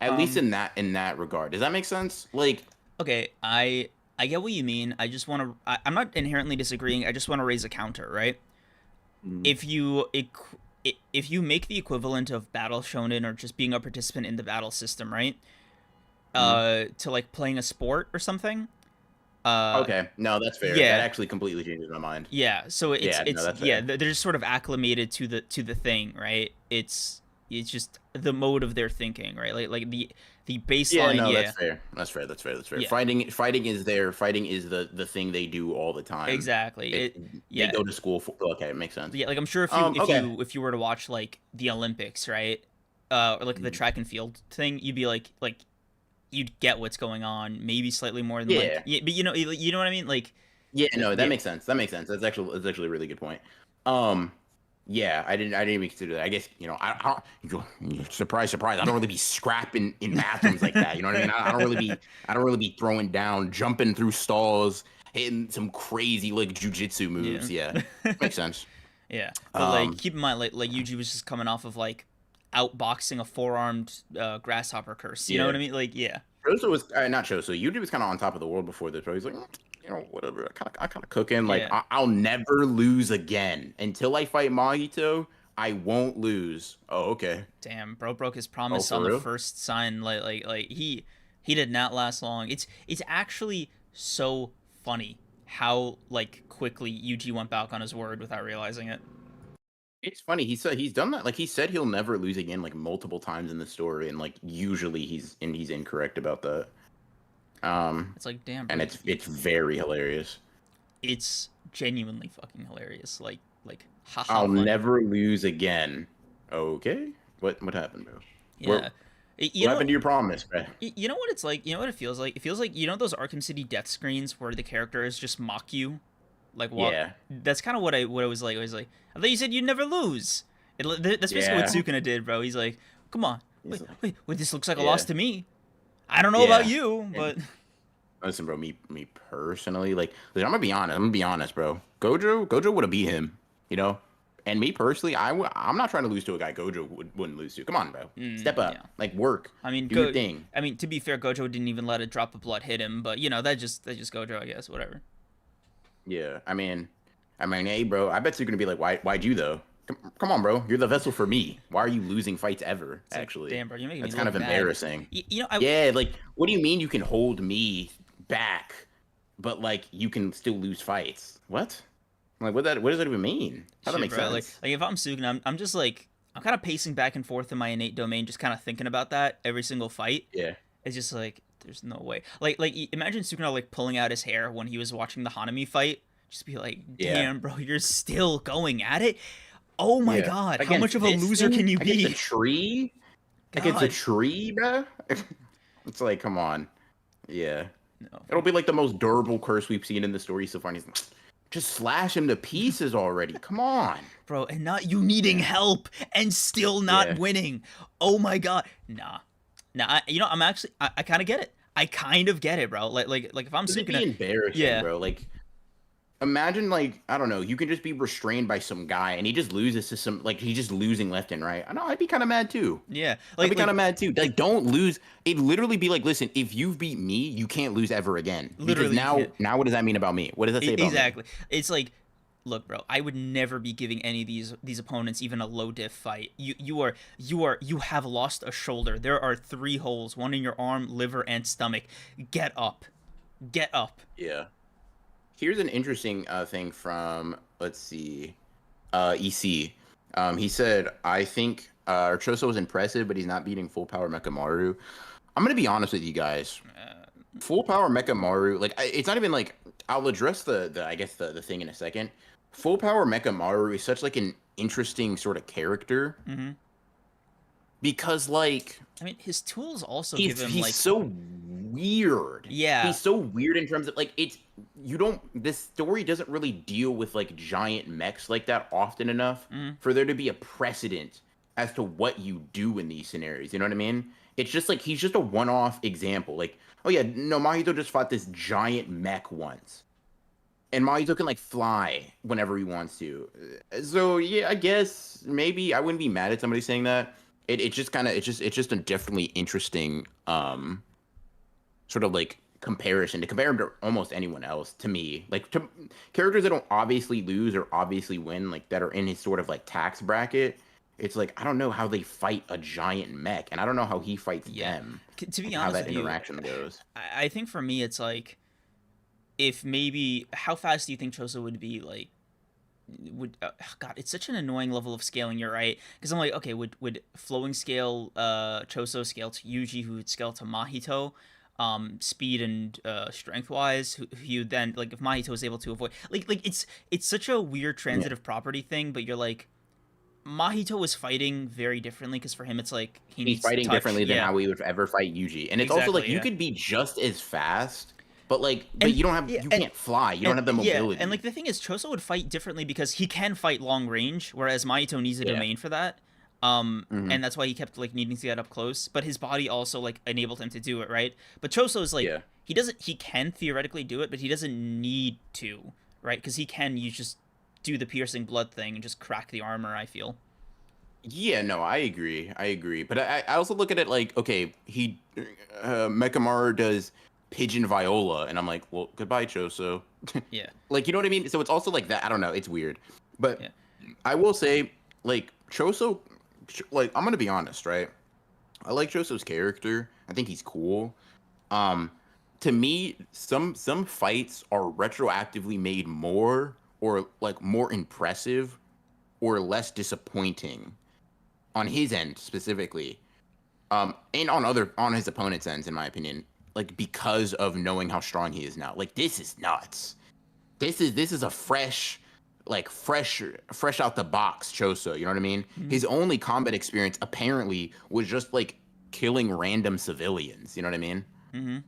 at least Um. in that regard. Does that make sense? Like Okay. I get what you mean. I just want to. I'm not inherently disagreeing. I just want to raise a counter. Right. mm, If you if you make the equivalent of battle shonen or just being a participant in the battle system, right? mm. To like playing a sport or something. Uh. Okay, no, that's fair. That Yeah. actually completely changes my mind. Yeah. So Yeah, no, it's that's yeah. fair. They're just sort of acclimated to the thing, right? It's just the mode of their thinking, right? Like the Yeah, baseline. no, that's Yeah. fair. That's fair. That's fair. That's fair. Yeah. Fighting is there. Fighting is the thing they do all the time. Exactly. It It. they Yeah. go to school for. Okay, it makes sense. Yeah, like I'm sure Okay. if you were to watch like the Olympics, right? Or like the Mm. track and field thing, you'd be like you'd get what's going on, maybe slightly more than like Yeah. yeah, but you know what I mean? Like Yeah, no, that yeah, makes sense. That makes sense. That's actually a really good point. Um, yeah, I didn't even consider that. I guess surprise, surprise. I don't really be scrapping in bathrooms like that. You know what I mean? I don't really be throwing down, jumping through stalls, hitting some crazy like jujitsu yeah. moves. Yeah, makes sense. Yeah. But like Um, keep in mind like Yuji was just coming off of like outboxing a four-armed grasshopper curse. You know yeah, what I mean? Like yeah. Choso was not Choso. Yuji was kind of on top of the world before this, but he's like, whatever. I kind of cooking. Like, Yeah. I'll never lose again until I fight Mahito. I won't lose. Oh, okay. Damn, bro broke his Oh, promise for on the real? first sign. Like he did not last long. It's actually so funny how like quickly Yuji went back on his word without realizing it. It's funny. He said he's done that. Like he said he'll never lose again, like multiple times in the story, and like usually he's incorrect about that. Um, It's like damn, bro, and it's very hilarious. it's genuinely fucking hilarious. Like haha I'll funny. never lose again. Okay. What happened, bro? Yeah. Where You What know happened what? to your promise, bro? You know what it's like. You know what it feels like. It feels like, those Arkham City death screens where the characters just mock you, like walk. Yeah, That's kind of what I was like. I was like, I thought you said you'd never lose. That's basically what yeah. Sukuna did, bro. He's like, come on, He's like, wait. This looks like a loss yeah, to me. I don't know about yeah. you, And but listen, bro, me personally, like, I'm gonna be honest. I'm gonna be honest, bro. Gojo would have beat him, you know. And me personally, I'm not trying to lose to a guy Gojo wouldn't lose to. Come on, bro. Step yeah. up, like work, I mean, do your thing. To be fair, Gojo didn't even let a drop of blood hit him, but that just Gojo, I guess. Whatever. Yeah, I mean, hey, bro. I bet you're gonna be like, why'd you though? Come on, bro. You're the vessel for me. Why are you losing fights ever? It's like, Actually, damn, bro, you're making me that's kind look of bad. embarrassing. I Yeah, like, what do you mean you can hold me back, but like you can still lose fights? What? Like, what does that even mean? How that shit, make bro. sense? Like if I'm Sugin, I'm just like I'm kind of pacing back and forth in my innate domain, just kind of thinking about that every single fight. Yeah, It's just like there's no way. Imagine Sukuna like pulling out his hair when he was watching the Hanami fight. Just be like, yeah, damn, bro, you're still going at it. Oh my yeah. god, how much Against of a this loser thing? can you Against a be? tree? Against a God, tree, bro? It's like, come on. Yeah. no, It'll be like the most durable curse we've seen in the story so far. And he's like, just slash him to pieces already. Come on. bro, and not you needing Yeah. help and still not Yeah. winning. Oh my god, nah. I'm actually, I kind of get it. I kind of get it, bro. Like if I'm It'd be Sukuna, embarrassing, yeah, bro. Like, imagine, like, I don't know, you can just be restrained by some guy and he just loses to some, like, he's just losing left and right. I know, I'd be kind of mad too. yeah, I'd be kind like of mad too. Like, don't lose. It'd literally be like, listen, if you've beat me, you can't lose ever again. Because literally you can't. now what does that mean about me? What does that say about me? Exactly. It's like, look, bro, I would never be giving any of these opponents even a low diff fight. You have lost a shoulder. There are 3 holes, one in your arm, liver, and stomach. Get up, get up. Yeah. Here's an interesting thing from, let's see, EC. He said, I think Choso was impressive, but he's not beating full power Mechamaru. I'm gonna be honest with you guys. Full power Mechamaru, like, it's not even like, I'll address the I guess the thing in a second. Full power Mechamaru is such like an interesting sort of character Hmm. because like I mean, his tools also give he's him he's like, so weird. yeah, He's so weird in terms of like it's you don't this story doesn't really deal with like giant mechs like that often enough mm, for there to be a precedent as to what you do in these scenarios. You know what I mean? It's just like he's just a one-off example. Like, oh yeah, no, Mahito just fought this giant mech once. And Mahito can like fly whenever he wants to. So yeah, I guess maybe I wouldn't be mad at somebody saying that. It just kind of it's just a definitely interesting sort of like comparison to compare him to almost anyone else to me. Like to characters that don't obviously lose or obviously win, like that are in his sort of like tax bracket. It's like I don't know how they fight a giant mech, and I don't know how he fights yeah. them, To be and how honest that with you, interaction goes. I think for me it's like, if maybe how fast do you think Choso would be like, would God, it's such an annoying level of scaling. You're right, because I'm like, okay, would flowing scale Choso scale to Yuji, who would scale to Mahito, speed and strength wise, who you then like if Mahito was able to avoid like it's such a weird Yeah. transitive property thing, but you're like, Mahito was fighting very differently because for him it's like he He's needs fighting touch. differently than Yeah, how we would ever fight Yuji. And it's also like exactly. you Yeah. could be just as fast, but like but And you don't have yeah, you can't fly. You don't have the and mobility. like the thing is, Choso would fight differently because he can fight long range, whereas Mahito needs a Yeah. domain for that. Hmm. And that's why he kept like needing to get up close. But his body also like enabled him to do it, right? But Choso is like Yeah. he can theoretically do it, but he doesn't need to, right? Because he can you just do the piercing blood thing and just crack the armor. I feel. Yeah, no, I agree. I agree. But I also look at it like, okay, he Mechamaru does Pigeon Viola, and I'm like, well, goodbye, Choso. Yeah, Like, you know what I mean? So it's also like that. I don't know. It's weird. But yeah, I will say, like, Choso, like, I'm gonna be honest, right? I like Choso's character. I think he's cool. Um, to me, some fights are retroactively made more or like more impressive or less disappointing on his end specifically. And on his opponent's ends, in my opinion, like because of knowing how strong he is now. Like this is nuts. This is a fresh out the box Choso. You know what I mean? mhm, His only combat experience apparently was just like killing random civilians. You know what I mean? Mm-hmm.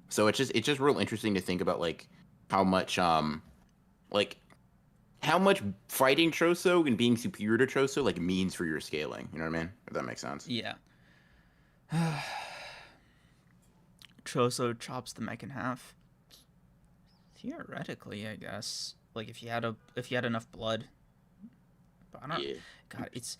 So it's just real interesting to think about like how much like how much fighting Choso and being superior to Choso like means for your scaling. You know what I mean? If that makes sense. Yeah. Choso chops the mech in half. Theoretically, I guess. Like if you had enough blood. But I don't. Yeah. God, it's.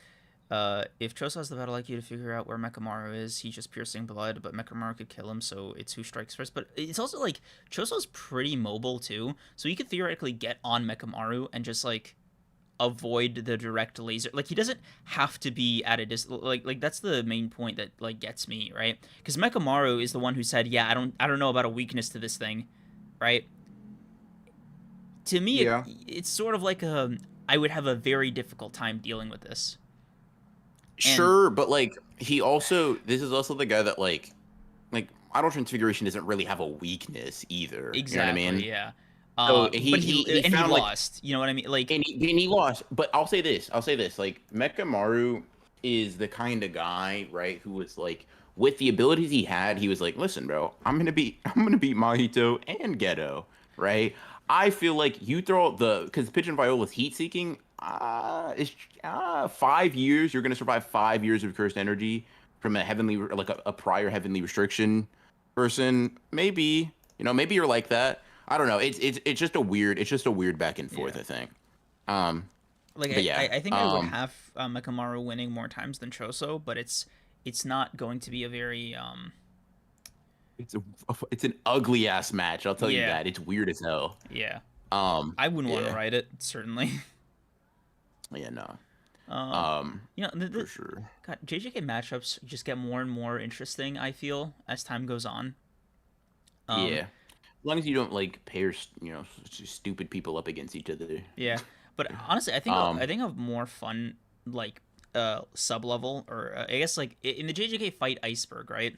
If Choso has the battle IQ to figure out where Mekamaru is, he's just piercing blood, but Mekamaru could kill him, so it's who strikes first. But it's also like Choso's pretty mobile too, so he could theoretically get on Mekamaru and just like avoid the direct laser. Like he doesn't have to be at a like that's the main point that like gets me, right? Because Mekamaru is the one who said, "Yeah, I don't know about a weakness to this thing," right? To me, Yeah. it's sort of like I would have a very difficult time dealing with this. And Sure, but like this is also the guy that like Idle Transfiguration doesn't really have a weakness either. You know what I exactly, mean? yeah. So But he found like lost. You know what I mean? Like, and he lost. But I'll say this, like Mekamaru is the kind of guy, right, who was like with the abilities he had, he was like, listen, bro, I'm gonna beat Mahito and Ghetto, right? I feel like you throw out because Pigeon Viola's heat seeking, it's 5 years. You're gonna survive 5 years of cursed energy from a heavenly like a prior heavenly restriction person. Maybe maybe you're like that. I don't know. It's just a weird back and forth. yeah. I think. Um, Like but yeah. I think I would have Mekamaru winning more times than Choso, but it's not going to be a very It's a it's an ugly ass match. I'll tell you yeah that. It's weird as hell. yeah. I wouldn't want to Yeah. write it certainly. Yeah. No. um, Um, the for sure. God, JJK matchups just get more and more interesting. I feel as time goes on. Um, Yeah. As long as you don't like pair, stupid people up against each other. Yeah, but honestly, I Um. think of more fun like sub level or I guess like in the JJK fight iceberg, right?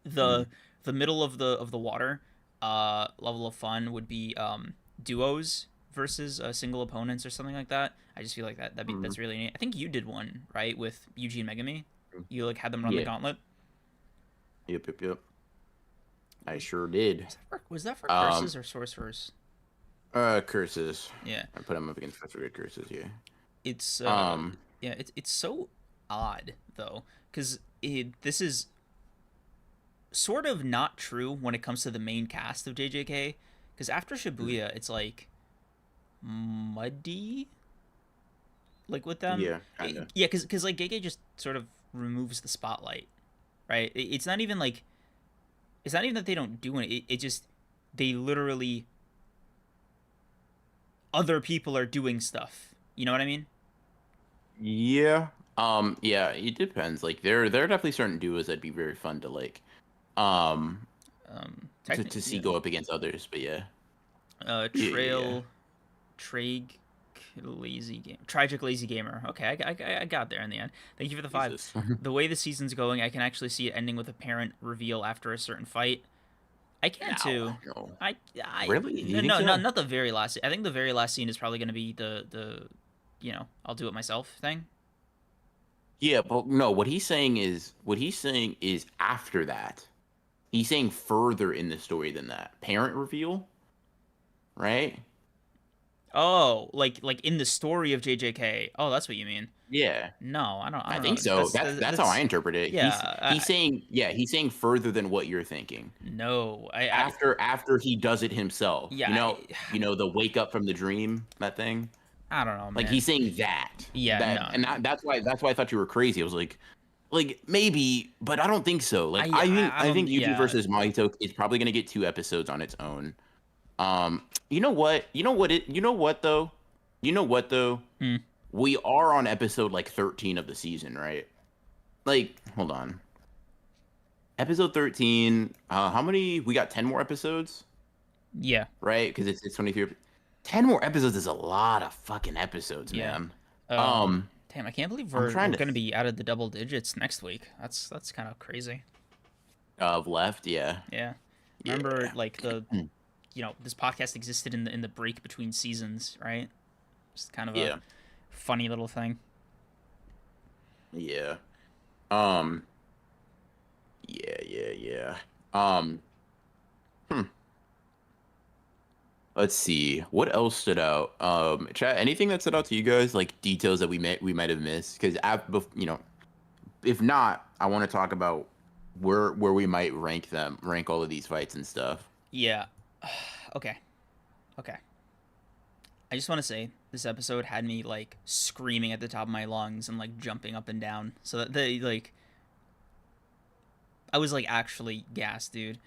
mm, The the middle of the water level of fun would be duos versus single opponents or something like that. I just feel like mm, that's really neat. I think you did one right with Yuji and Megami. You like had them run the Yeah. gauntlet. Yep. Yep. Yep. I sure did. Was that for Um. curses or sorcerers? Curses. Yeah, I put them up against Professor Good curses. Yeah. it's Um. yeah, it's so odd though because this is sort of not true when it comes to the main cast of JJK. Because after mm, Shibuya, it's like muddy, like with them. Yeah. Kind of. Yeah, because like Gege just sort of removes the spotlight, right? It's not even like it's not even that they don't do it. It just they literally other people are doing stuff. You know what I mean? Yeah. Yeah, it depends. Like there are definitely certain duos that'd be very fun to like um to Technically, see yeah. go up against others, but yeah. Yeah, yeah, yeah. Trail, Trag, lazy game, tragic lazy gamer. Okay, I got there in the end. Thank you for the 5. Jesus. The way the season's going, I can actually see it ending with a parent reveal after a certain fight. I can No, too. no. I Really? Do you no think no so? not the very last. I think the very last scene is probably going to be the I'll do it myself thing. Yeah, but no, what he's saying is after that. He's saying further in the story than that. Parent reveal, right? Oh, like in the story of JJK. Oh, that's what you mean. Yeah. No, I I don't think know. so. That's how I That's interpret it. yeah. He's saying further than what you're thinking. No, After he does it himself. yeah. The wake up from the dream, that thing. I don't know, Like man. he's saying that. Yeah, That no, and no. that's why I thought you were crazy. I was like maybe, but I don't think so. Like I I don't. think Yuji Yeah. versus Mahito is probably gonna get 2 episodes on its own. You know what? Though? You know what though? Hmm. We are on episode like 13 of the season, right? Like, hold on. Episode 13. How many? We got 10 more episodes, Yeah. right? Because it's 23. 10 more episodes is a lot of fucking episodes, Yeah. man. Um. Um, Damn, I can't believe I'm we're trying to gonna be out of the double digits next week. That's kind of crazy. of left, yeah. Yeah. Remember, Yeah. like this podcast existed in the break between seasons, right? Just kind of a Yeah. funny little thing. Yeah. Um, Yeah. Um, hmm. Let's see. What else stood out? Chat, anything that stood out to you guys, like details that we might have missed? Because if not, I want to talk about where we might rank all of these fights and stuff. Yeah. Okay. Okay. I just want to say this episode had me like screaming at the top of my lungs and like jumping up and down. So that they like I was like actually gassed, dude.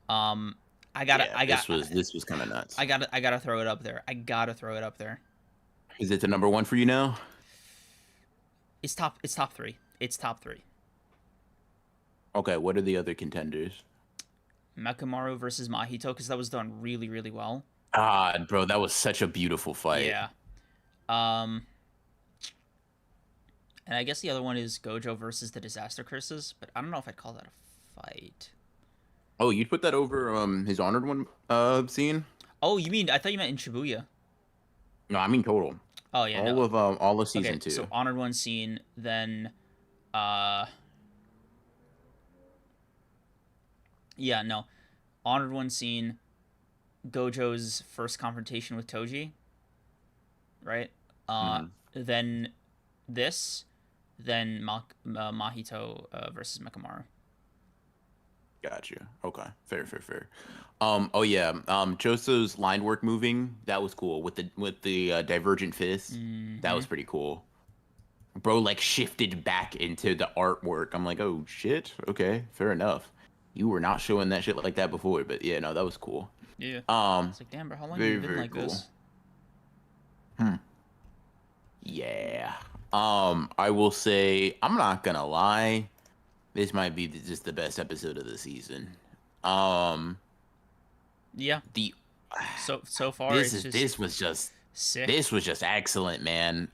Um I gotta Yeah, I got this was kind of nuts. I gotta throw it up there. I gotta throw it up there. Is it the number one for you now? It's top 3. It's top 3. Okay, what are the other contenders? Mekamaru versus Mahito cuz that was done really really well. Ah, bro, that was such a beautiful fight. Yeah. Um and I guess the other one is Gojo versus the Disaster Curses, but I don't know if I'd call that a fight. Oh, you'd put that over his honored one scene? Oh, you mean I thought you meant in Shibuya. No, I mean total. Oh yeah, no. All of Okay, season so 2. honored one scene, then uh yeah, no. Honored one scene, Gojo's first confrontation with Toji, right? Uh Mhm. then this, then Mahito versus Mekamaru. Got you. Okay. Fair. Oh yeah. Choso's line work moving, that was cool with the divergent fist. That Mhm. was pretty cool. Bro like shifted back into the artwork. I'm like, "Oh shit. Okay, fair enough." You were not showing that shit like that before, but yeah, no, that was cool. Yeah. Um, It's like, damn, bro, how long have very you been very like cool. this? Hmm. Yeah. I will say I'm not gonna lie. This might be just the best episode of the season. Um, Yeah. the So far this it's is just sick. this was just excellent, man.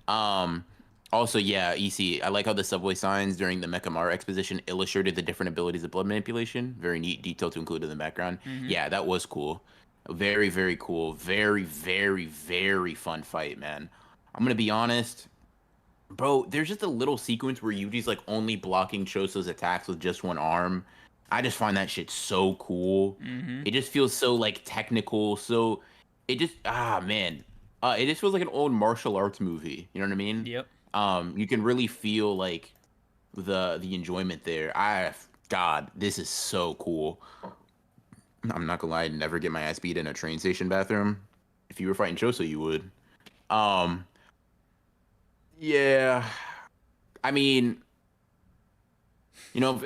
Also, yeah, EC, I like how the subway signs during the Mekamaru exposition illustrated the different abilities of blood manipulation. Very neat detail to include in the background. Mhm. Yeah, that was cool. Very cool. Very fun fight, man. I'm gonna be honest, bro. There's just a little sequence where Yuji's like only blocking Choso's attacks with just one arm. I just find that shit so cool. Mhm. It just feels so like technical. So it just man, it just feels like an old martial arts movie. You know what I mean? Yep. You can really feel like the enjoyment there. God, this is so cool. I'm not gonna lie, I'd never get my ass beat in a train station bathroom. If you were fighting Choso, you would. Um, yeah. I mean,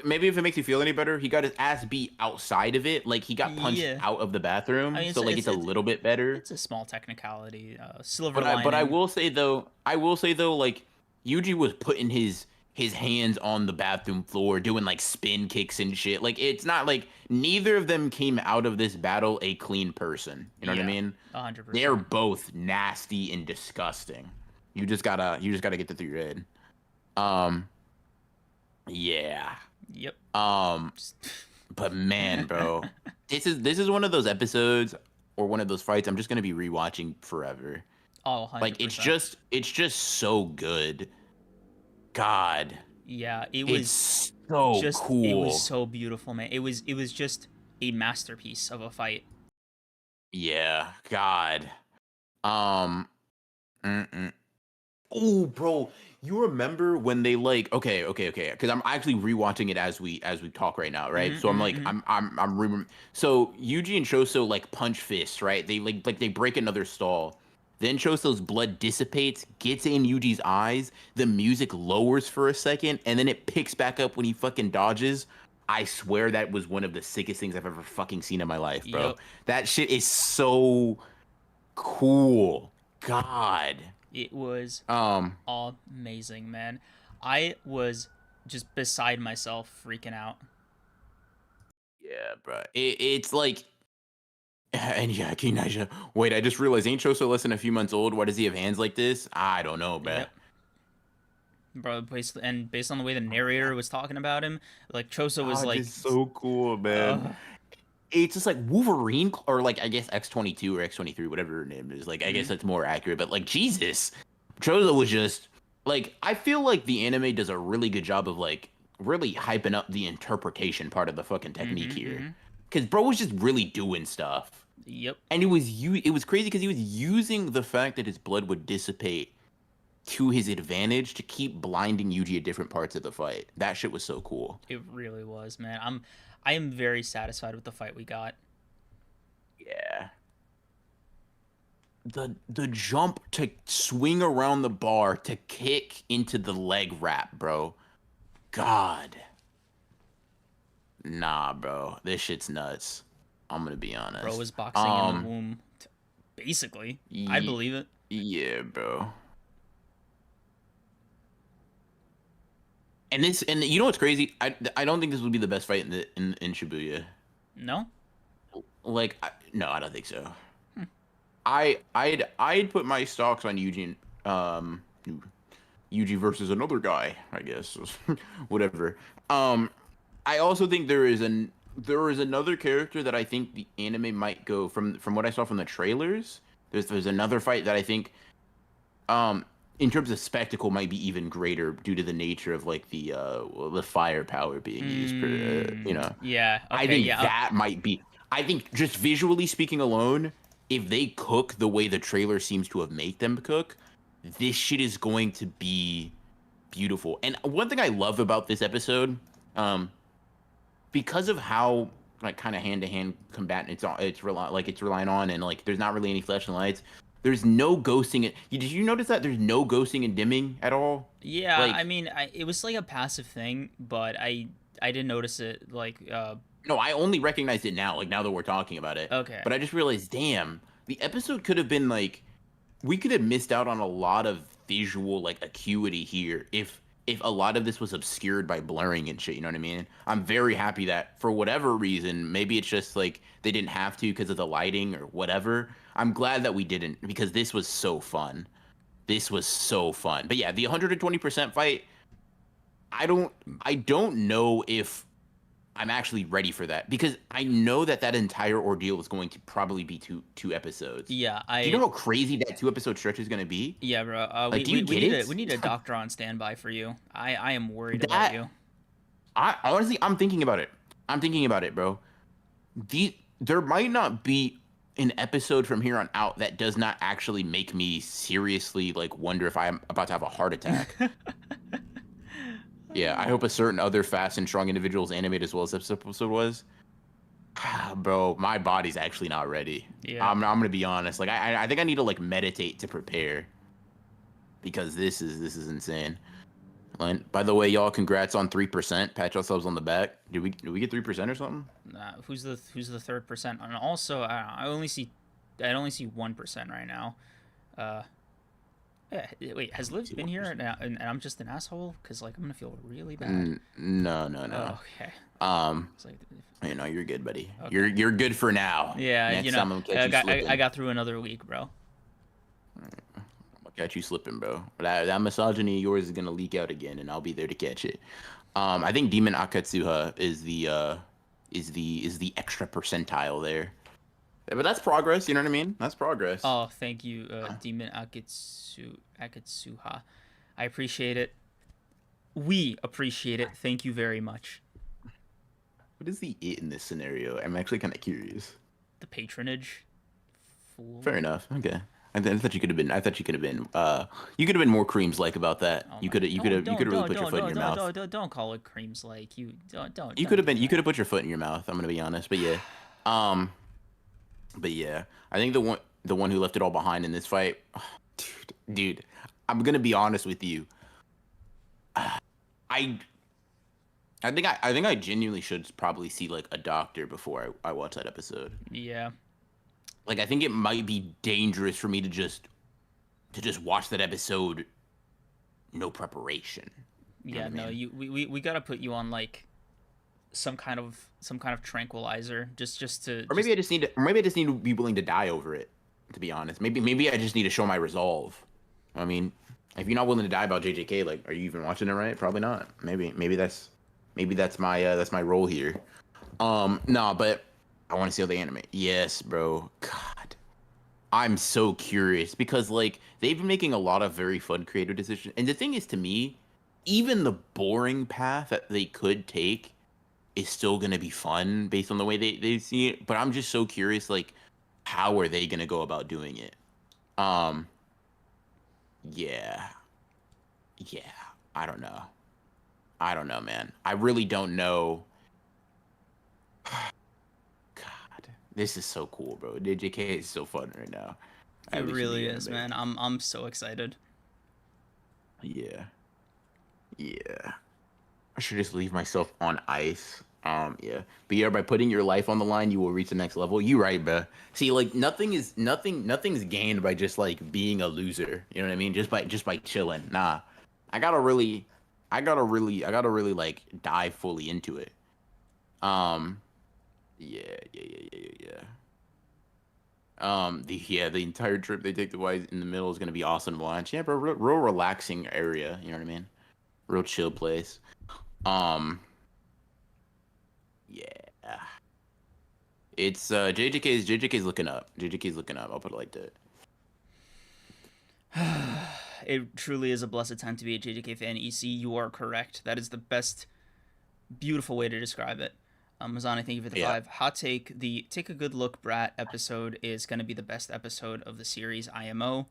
maybe if it makes you feel any better, he got his ass beat outside of it. Like he got punched Yeah. out of the I bathroom, mean, so like it's a little bit better. it's a small technicality. Silver But I lining. will say though, like Yuji was putting his hands on the bathroom floor, doing like spin kicks and shit. Like it's not like neither of them came out of this battle a clean person. You know what I Yeah. mean? hundred They're percent. both nasty and disgusting. You just gotta get that through your head. Um, yeah. Yep. Um, Just but man, bro, this is one of those episodes or one of those fights I'm just gonna be rewatching forever. oh, Like 100%. it's just so good. God, Yeah, it's so it was cool. so beautiful, man. It was just a masterpiece of a fight. Yeah, God. Um, mm-mm. Oh, bro, you remember when they like okay, because I'm actually rewatching it as we talk right now, right? Mhm. So I'm Mhm. like Mhm. so Yuji and Choso like punch fists, right? They like they break another stall. Then Choso's blood dissipates, gets in Yuji's eyes, the music lowers for a second, and then it picks back up when he fucking dodges. I swear that was one of the sickest things I've ever fucking seen in my life, bro. Yep. That shit is so cool. God. It was Um, amazing, man. I was just beside myself, freaking out. yeah, bro. It's like, and yeah, Kinaja. Wait, I just realized ain't Choso less than a few months old? Why does he have hands like this? I don't know, bro. Yep. Bro, based on the way the narrator was talking about him, like Choso was Oh, like, this is so cool, man. uh, It's just like Wolverine, or like I guess X-22 or X-23, whatever her name is. Like I guess mm, that's more accurate. But like Jesus, Chozo was just like I feel like the anime does a really good job of like really hyping up the interpretation part of the fucking technique Mm-hmm. here, Mm-hmm. because bro was just really doing stuff, Yep. and it was crazy because he was using the fact that his blood would dissipate to his advantage to keep blinding Yuji at different parts of the fight. That shit was so cool. It really was, man. I am very satisfied with the fight we got. Yeah. The jump to swing around the bar to kick into the leg wrap, bro. God. Nah, bro. This shit's nuts. I'm gonna be Bro honest. was boxing in the womb, basically. I Ye- believe it. yeah, bro. And you know what's crazy? I don't think this would be the best fight in Shibuya. No. Like, no, I don't think so. Hmm. I'd put my stocks on Eugene, Yuji versus another guy, I guess, whatever. I also think there is another character that I think the anime might go from what I saw from the trailers. There's another fight that I think, in terms of spectacle, might be even greater due to the nature of like the firepower being used. You know, Yeah. I Okay. think Yeah. that might be. I think just visually speaking alone, if they cook the way the trailer seems to have made them cook, this shit is going to be beautiful. And one thing I love about this episode, um, because of how like kind of hand to hand combatant it's relying on, and like there's not really any flashing lights. There's no ghosting it. Did you notice that there's no ghosting and dimming at all? Yeah. I Like, mean, it was like a passive thing, but I didn't notice it. Like. no, I only recognized it now, like now that we're talking about it. Okay. But I just realized, damn, the episode could have been like, we could have missed out on a lot of visual like acuity here if a lot of this was obscured by blurring and shit. You know what I mean? I'm very happy that for whatever reason, maybe it's just like they didn't have to because of the lighting or whatever. I'm glad that we didn't, because this was so fun. This was so fun. But yeah, the 120% fight, I don't know if I'm actually ready for that, because I know that that entire ordeal is going to probably be two episodes. Yeah. Do you know how crazy that 2 episode stretch is going to be? Yeah, bro. Like, do you get it? We need a doctor on standby for you. I am worried about That you. I honestly, I'm thinking about it. I'm thinking about it, bro. There might not be an episode from here on out that does not actually make me seriously like wonder if I'm about to have a heart attack. Yeah, I hope a certain other fast and strong individuals animated as well as this episode was. Bro, my body's actually not ready. Yeah. I'm gonna be honest. Like, I think I need to like meditate to prepare, because this is insane. And by the way, y'all, congrats on 3%. Pat yourselves on the back. Did we get 3% or something? Who's the third percent? And also, I only see 1% right now. Uh, yeah, wait, has Liv been here and I'm just an asshole? Cause like I'm gonna feel really bad. No. Oh, okay. Um, It's like, you're good, buddy. Okay. You're good for now. yeah, Next you know, time I'm gonna catch you slipping. I got through another week, bro. I'll catch you slipping, bro. That misogyny of yours is gonna leak out again, and I'll be there to catch it. I think Demon Akatsuha is the extra percentile there. Yeah, but that's progress. You know what I mean? That's progress. Oh, thank you, Demon Akatsuha. I appreciate it. We appreciate it. Thank you very much. What is the it in this scenario? I'm actually kind of curious. The patronage. Fool. Fair enough. Okay. I thought you could have been. I thought you could have been. You could have been more creams like about that. Oh You my- could have. You could have. You could have really put your foot in your don't, mouth. Don't call it creams like you. Don't. You could have been. You could have put your foot in your mouth. I'm gonna be honest. But yeah. But yeah. I think the one who left it all behind in this fight, dude. I'm gonna be honest with you. I think I genuinely should probably see like a doctor before I watch that episode. Yeah. Like, I think it might be dangerous for me to just watch that episode, no preparation. You know Yeah. what I No. mean? We gotta put you on like some kind of tranquilizer just to. Or maybe I just need to. Or maybe I just need to be willing to die over it. To be honest, maybe I just need to show my resolve. I mean, if you're not willing to die about JJK, like, are you even watching it right? Probably not. Maybe that's my role here. No, but I want to see how they animate. Yes, bro. God, I'm so curious because like they've been making a lot of very fun creative decisions. And the thing is, to me, even the boring path that they could take is still gonna be fun based on the way they see it. But I'm just so curious, like, how are they gonna go about doing it? Um, yeah, yeah. I don't know. I don't know, man. I really don't know. God, this is so cool, bro. JJK is so fun right now. It At least in really the is, anime. man. I'm so excited. Yeah, yeah. I should just leave myself on ice. Yeah. But yeah, by putting your life on the line, you will reach the next level. You right, bruh. See, like nothing's gained by just like being a loser. You know what I mean? Just by chilling. Nah. I gotta really I gotta really like dive fully into it. Um, yeah. The entire trip they take to White in the middle is gonna be awesome to watch. Yeah, bro, real relaxing area, you know what I mean? Real chill place. Um, yeah. It's JJK's looking up. JJK's looking up. I'll put it like that. It truly is a blessed time to be a JJK fan. EC, you are correct. That is the best, beautiful way to describe it. Mazani, thank you for the Yeah. 5. Hot take: the "Take a Good Look, Brat" episode is going to be the best episode of the series. IMO.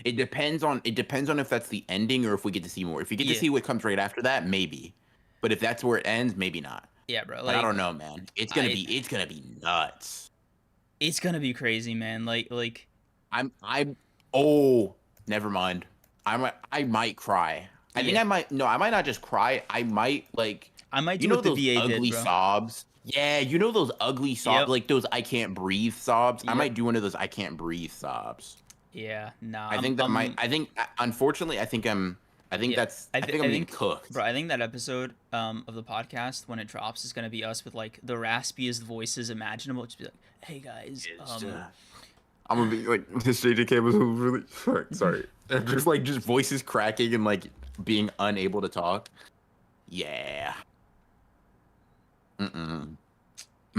It depends on if that's the ending or if we get to see more. If you get to Yeah, see what comes right after that, maybe. But if that's where it ends, maybe not. yeah, bro. But I Like, don't know, man. It's gonna I, be it's gonna be nuts. it's gonna be crazy, man. Like, I'm oh, never mind. I might cry. I think yeah. I might no, I might not just cry. I might like I might you do know what the those VA did, ugly bro. sobs? Yeah, you know those ugly sobs, Yep, like those I can't breathe sobs. I yep. might do one of those I can't breathe sobs. Yeah, nah. I think that might I think unfortunately I think Yeah. that's I, I th- think I I'm being think, cooked. bro, I think that episode of the podcast when it drops is gonna be us with like the raspiest voices imaginable. Just be like, "Hey guys, It's, I'm gonna be like this JJK was really sorry. Just like just voices cracking and like being unable to talk. Yeah. Mm-mm.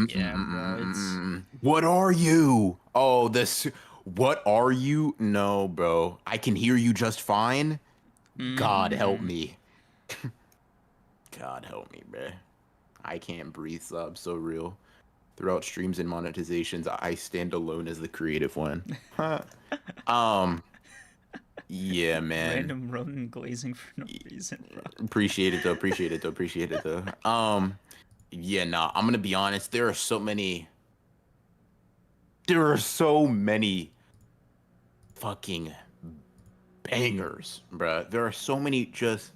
yeah, bro, it's What are you? Oh, this. What are you? No, bro. I can hear you just fine. God help mm-hmm. me. God help me, bro. I can't breathe. Sub so real. Throughout streams and monetizations, I stand alone as the creative one. Huh. Um. Yeah, man. Random Ronin glazing for no reason, bro. Appreciate it though. Appreciate it though. Appreciate it though. Yeah, nah. I'm gonna be honest. There are so many. There are so many fucking bangers, bruh. There are so many just.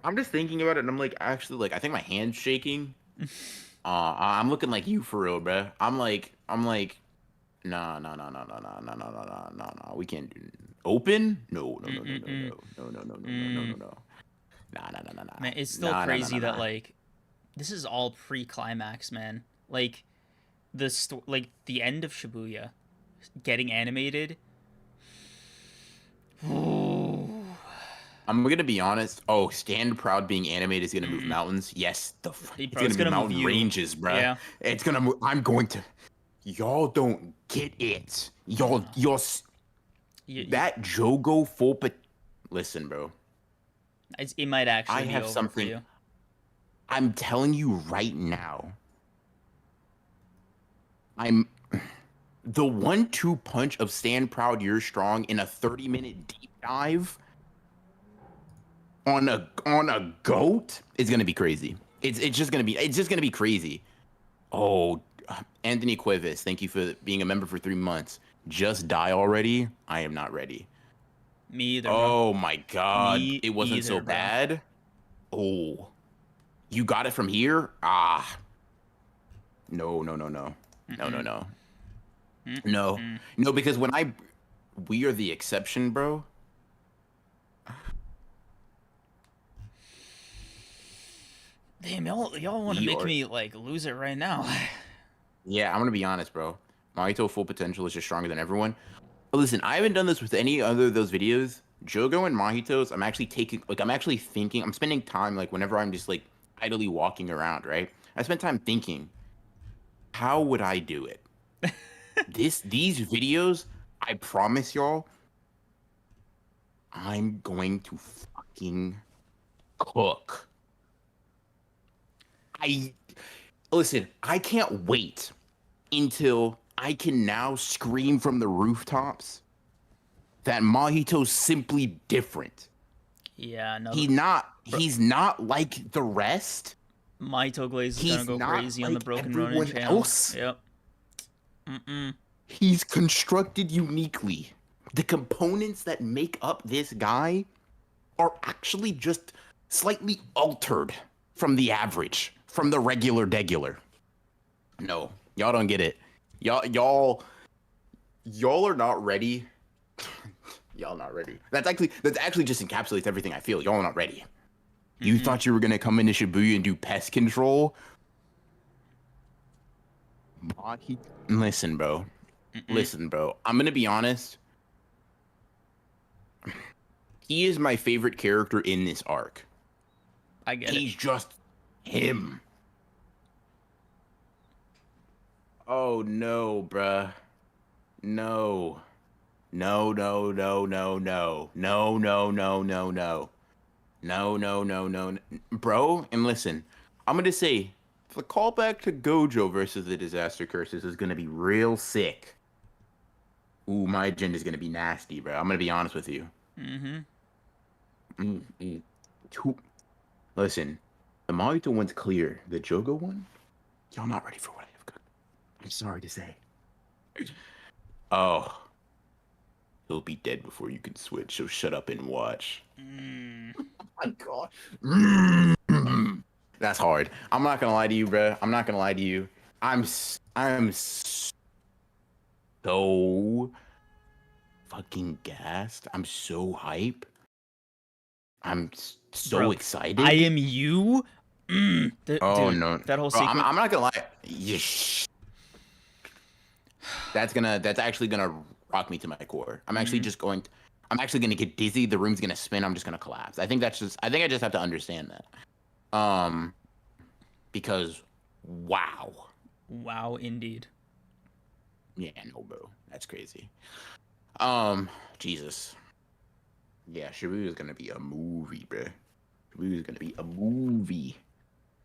I'm just thinking about it, and I'm like, actually, like, I think my hand's shaking. I'm looking like you for real, bruh. I'm like, nah, nah, nah, nah, nah, nah, nah, nah, nah, nah, nah, nah. We can't do open. No, no, no, no, no, Mm-mm-mm. no, no, no, no, no, no, no, no, Mm. no. Nah, nah, nah, nah, nah, Man, it's still nah, nah, nah, crazy nah, that nah. like this is all pre-climax, man. Like like the end of Shibuya getting animated. Mm-mm. I'm gonna be honest. Oh, Stand Proud being animated is gonna move mountains. Yes, Hey, it's bro, gonna it's move gonna move mountain you. ranges, bruh. Yeah. It's gonna move. I'm going to. Y'all don't get it. Y'all, No. y'all. You, That Jogo full. Listen, bro. it might I actually be have over for something. you. I'm telling you right now. I'm the 1-2 punch of Stand Proud, You're Strong in a 30-minute deep dive on a goat is gonna be crazy. It's just gonna be crazy. Oh, Anthony Cuevas, thank you for being a member for 3 months. Just die already? I am not ready. Me either, bro. Oh my God, Me it wasn't so either, bro. bad. Oh, you got it from here? Ah, no, no, no, no, no, no, Mm-mm. no, no, Mm-mm. no. Because we are the exception, bro. Damn, y'all want to We make are. me like lose it right now. Yeah, I'm gonna be honest, bro. Mahito full potential is just stronger than everyone. But listen, I haven't done this with any other of those videos. Jogo and Mahitos, I'm actually thinking, I'm spending time, like, whenever I'm just, like, idly walking around, right? I spend time thinking, how would I do it? These videos, I promise y'all, I'm going to fucking cook. I listen, I can't wait until I can now scream from the rooftops that Mahito's simply different. Yeah, no, bro, He's not like the rest. Mahito Glaze is gonna He's go not crazy on the like Broken Ronin everyone channel. else. Yep. Mm-mm. He's constructed uniquely. The components that make up this guy are actually just slightly altered from the average, from the regular. No, y'all don't get it. Y'all are not ready. Y'all not ready. That's actually just encapsulates everything I feel. Y'all are not ready. You Mm-mm. thought you were gonna come into Shibuya and do pest control? Listen, bro. Mm-mm. Listen, bro. I'm gonna be honest. He is my favorite character in this arc. I get it. He's just him. Oh no, bruh. No. No, no, no, no, no. No, no, no, no, no. No, no, no, no. Bro, and listen, I'm gonna say the callback to Gojo versus the Disaster Curses is gonna be real sick. Ooh, my agenda's gonna be nasty, bro. I'm gonna be honest with you. Mm-hmm. Mm. Two- Listen, the Mahito one's clear. The Jogo one, y'all not ready for what I have cooked. I'm sorry to say. Oh, he'll be dead before you can switch. So shut up and watch. Mm. Oh my God. Mm. That's hard. I'm not gonna lie to you, bro. I'm not gonna lie to you. I'm so fucking gassed. I'm so hype. So Bro, I excited. am you. Oh Dude, no, that whole bro. sequence. I'm not gonna lie. Yeesh. That's actually gonna rock me to my core. Mm-hmm. I'm actually gonna get dizzy. The room's gonna spin. I'm just gonna collapse. I think I just have to understand that. Because wow. Wow, indeed. Yeah, no, bro. That's crazy. Um, Jesus. Yeah, Shibuya is gonna be a movie, bro. Shibuya is gonna be a movie.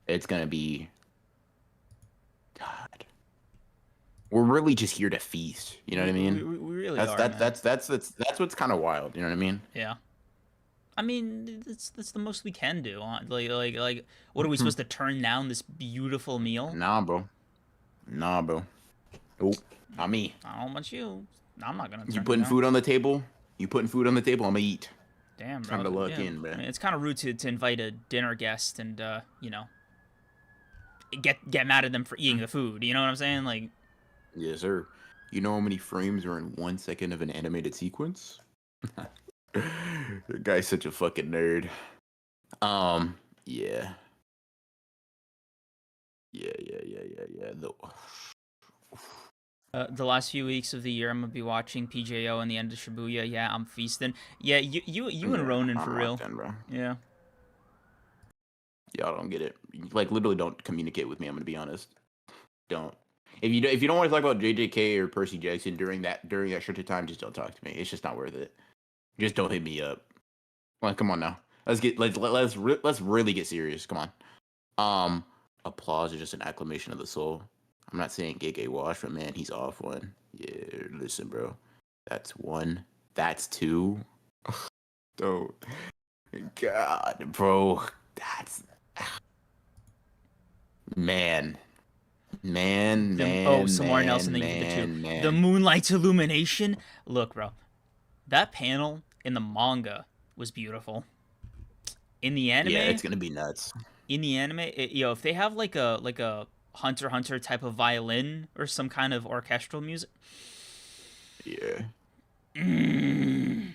It's gonna be God. We're really just here to feast. You know what I mean? We really That's are, that man. that's what's kind of wild. You know what I mean? Yeah. I mean, that's the most we can do. Like, what are we supposed to turn down this beautiful meal? Nah, bro. Nah, bro. Nope. Not me. I don't know about you. I'm not gonna You turn it putting down. food on the table? You putting food on the table? I'ma eat. Damn, Time bro. to look Yeah. in, I bro. mean, it's kind of rude to invite a dinner guest and get mad at them for eating the food. You know what I'm saying? Like, Yes, sir. You know how many frames are in 1 second of an animated sequence? The guy's such a fucking nerd. Um, yeah. Yeah. the last few weeks of the year, I'm gonna be watching PJO and the end of Shibuya. Yeah, I'm feasting. Yeah, you and Yeah, Ronan for I'm locked real. in, bro. Yeah. Y'all don't get it. Like, literally, don't communicate with me. I'm gonna be honest. Don't. If you don't want to talk about JJK or Percy Jackson during that stretch of time, just don't talk to me. It's just not worth it. Just don't hit me up. Like, come on now. Let's really get serious. Come on. Applause is just an acclamation of the soul. I'm not saying Gege wash, but man, he's off one. Yeah, listen, bro. That's one. That's two. Don't. God, bro. That's man. Man, man, Samar Nelson, man, thank you for the two. man, The man. Moonlight's illumination. Look, bro, that panel in the manga was beautiful. In the Yeah, anime, it's gonna be nuts. if they have like a Hunter x Hunter type of violin or some kind of orchestral music, Yeah. mm,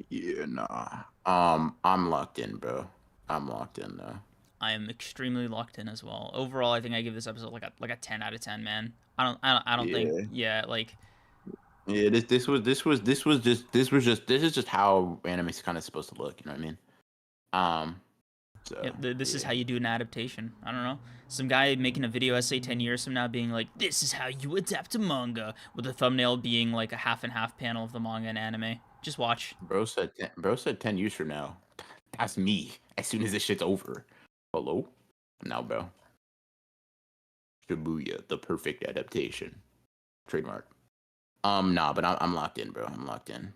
Yeah, nah. I'm locked in, bro. I'm locked in though. I am extremely locked in as well. Overall, I think I give this episode like a 10 out of 10, man. I don't think, Yeah. yeah, like, Yeah, this is just how anime's kind of supposed to look, you know what I mean? Um So This is yeah, how you do an adaptation. I don't know. Some guy making a video essay 10 years from now being like, this is how you adapt a manga, with the thumbnail being like a half and half panel of the manga and anime. Just watch. bro said 10 years from now. That's me. As soon as this shit's over. Hello? Now, bro. Shibuya, the perfect adaptation. Trademark. Nah, but I'm locked in, bro. I'm locked in.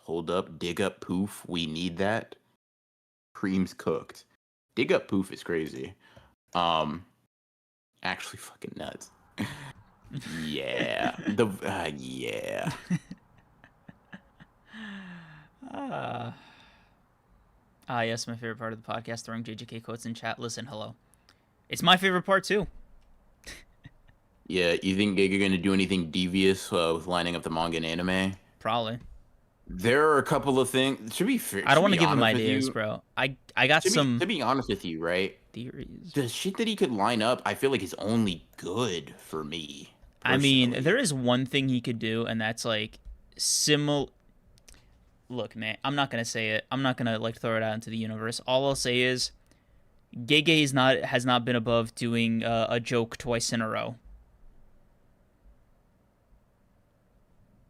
Hold up, dig up poof. We need that. Cream's cooked. Dig up poof is crazy. Um, actually fucking nuts. Yeah. Yeah. Ah. Yes, my favorite part of the podcast, throwing JJK quotes in chat. Listen, hello. It's my favorite part too. Yeah, you think you're gonna do anything devious with lining up the manga and anime? Probably. There are a couple of things. To be fair, I don't to want to be give him honest with ideas, you, bro. I got some to be honest with you, right? theories. The shit that he could line up, I feel like is only good for me I mean, personally. there is one thing he could do, and that's like similar. Look, man, I'm not gonna say it. I'm not gonna like throw it out into the universe. All I'll say is, Gege is not has not been above doing a joke twice in a row.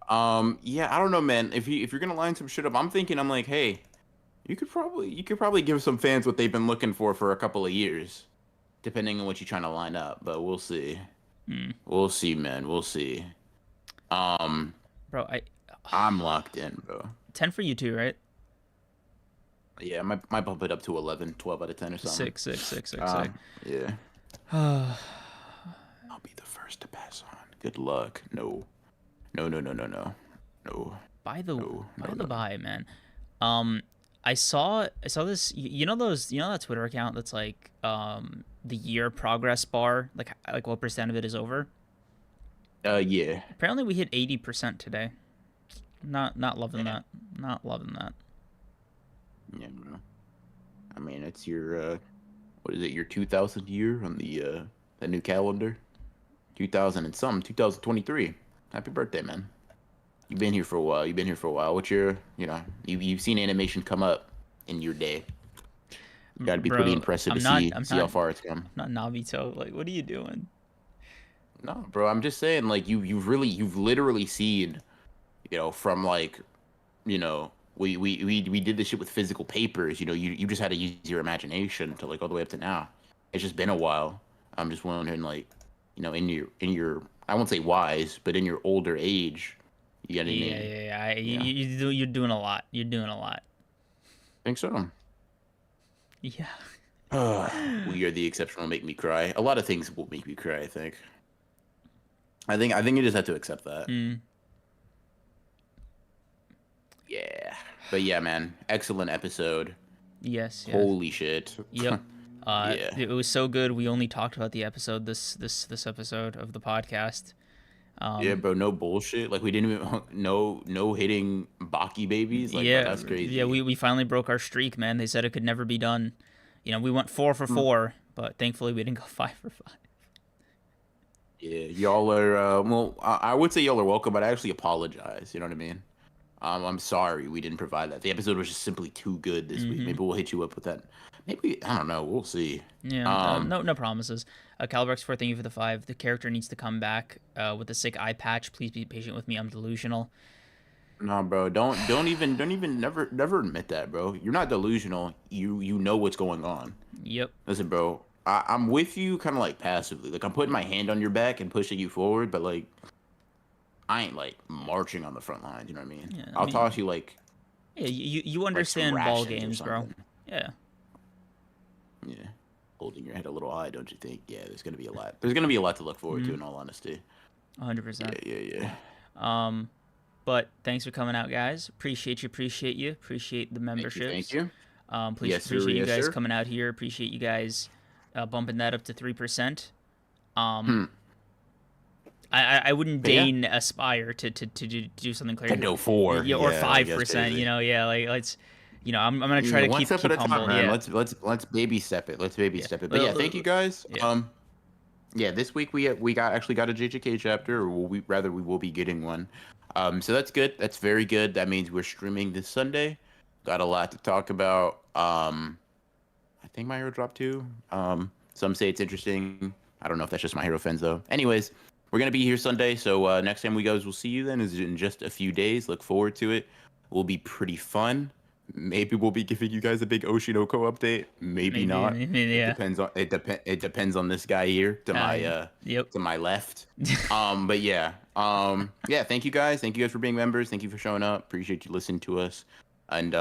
Yeah, I don't know, man. If you're gonna line some shit up, I'm thinking, I'm like, hey, you could probably give some fans what they've been looking for a couple of years, depending on what you're trying to line up. But we'll see. Hmm. We'll see, man. We'll see. Um, Bro, I'm locked in, bro. 10 for you too, right? Yeah, might bump it up to 11, 12 out of 10 or something. Six, six, six, six, six. Yeah. I'll be the first to pass on. Good luck. No. No, no, no, no, no. No. By the No, by no, the no. by, man. I saw this. You know that Twitter account that's like the year progress bar, like what percent of it is over. Yeah. Apparently, we hit 80% today. Not loving Yeah. that. Not loving that. Yeah, bro. I mean, it's your what is it? Your 2000th year on the new calendar. 2000 and some 2023. Happy birthday, man. You've been here for a while. You've been here for a while. What's your, you've seen animation come up in your day. Got to be pretty Bro, impressive to I'm not. see how far it's come. I'm not Nabito. Like, what are you doing? No, bro, I'm just saying, like you've literally seen, from like, we did this shit with physical papers. You just had to use your imagination to like all the way up to now. It's just been a while. I'm just wondering, like, in your I won't say wise, but in your older age, you got Yeah, any, yeah, yeah. you know, You're doing a lot. You're doing a lot. think so. Yeah. We are the exception will make me cry. A lot of things will make me cry, I think. I think you just have to accept that. Mm, Yeah. But yeah, man. Excellent episode. yes. Yes. Holy shit. Yep. Yeah. It was so good. We only talked about the episode this episode of the podcast. Yeah, Um, bro, no bullshit. Like we didn't even no hitting Baki babies. Like, bro, yeah, that's yeah. crazy. We finally broke our streak, man. They said it could never be done. We went 4 for 4, but thankfully we didn't go 5 for 5. Yeah, y'all are well, I would say y'all are welcome, but I actually apologize. You know what I mean? I'm sorry we didn't provide that. The episode was just simply too good this week. Mm-hmm. Maybe we'll hit you up with that. Maybe I don't know. We'll see. Yeah. No promises. Calibrex 4, thank you for the 5. The character needs to come back with a sick eye patch. Please be patient with me. I'm delusional. No, bro. Don't even never admit that, bro. You're not delusional. You know what's going on. Yep. Listen, bro. I'm with you, kind of like passively. Like I'm putting my hand on your back and pushing you forward, but like I ain't like marching on the front lines. You know what I mean? Yeah. I'll toss you like Yeah. You some understand ball rations or games, bro. something. Yeah. Yeah, holding your head a little high, don't you think? Yeah, there's gonna be a lot. There's gonna be a lot to look forward to, in all honesty. 100%. Yeah. But thanks for coming out, guys. Appreciate you. Appreciate the memberships. Thank you. Please Yes, sir, appreciate you yes, guys sir. coming out here. Appreciate you guys bumping that up to 3%. Hmm. I wouldn't But yeah. deign aspire to do something clear. To go 4, Yeah, or yeah, 5%. crazy. Yeah, like let's. I'm gonna try to One keep step at a time, humble. man. Yeah. Let's baby step it. Let's baby step it. But yeah, thank you guys. Yeah. Yeah, this week we actually got a JJK chapter, or we will be getting one. So that's good. That's very good. That means we're streaming this Sunday. Got a lot to talk about. I think My Hero dropped too. Some say it's interesting. I don't know if that's just My Hero fans though. Anyways, we're gonna be here Sunday, so next time we guys will see you then is in just a few days. Look forward to it. Will be pretty fun. Maybe we'll be giving you guys a big Oshinoko update. Maybe not. Maybe, It yeah. depends on it depends on this guy here Yep. to my left. But yeah. Yeah, thank you guys. Thank you guys for being members. Thank you for showing up. Appreciate you listening to us. And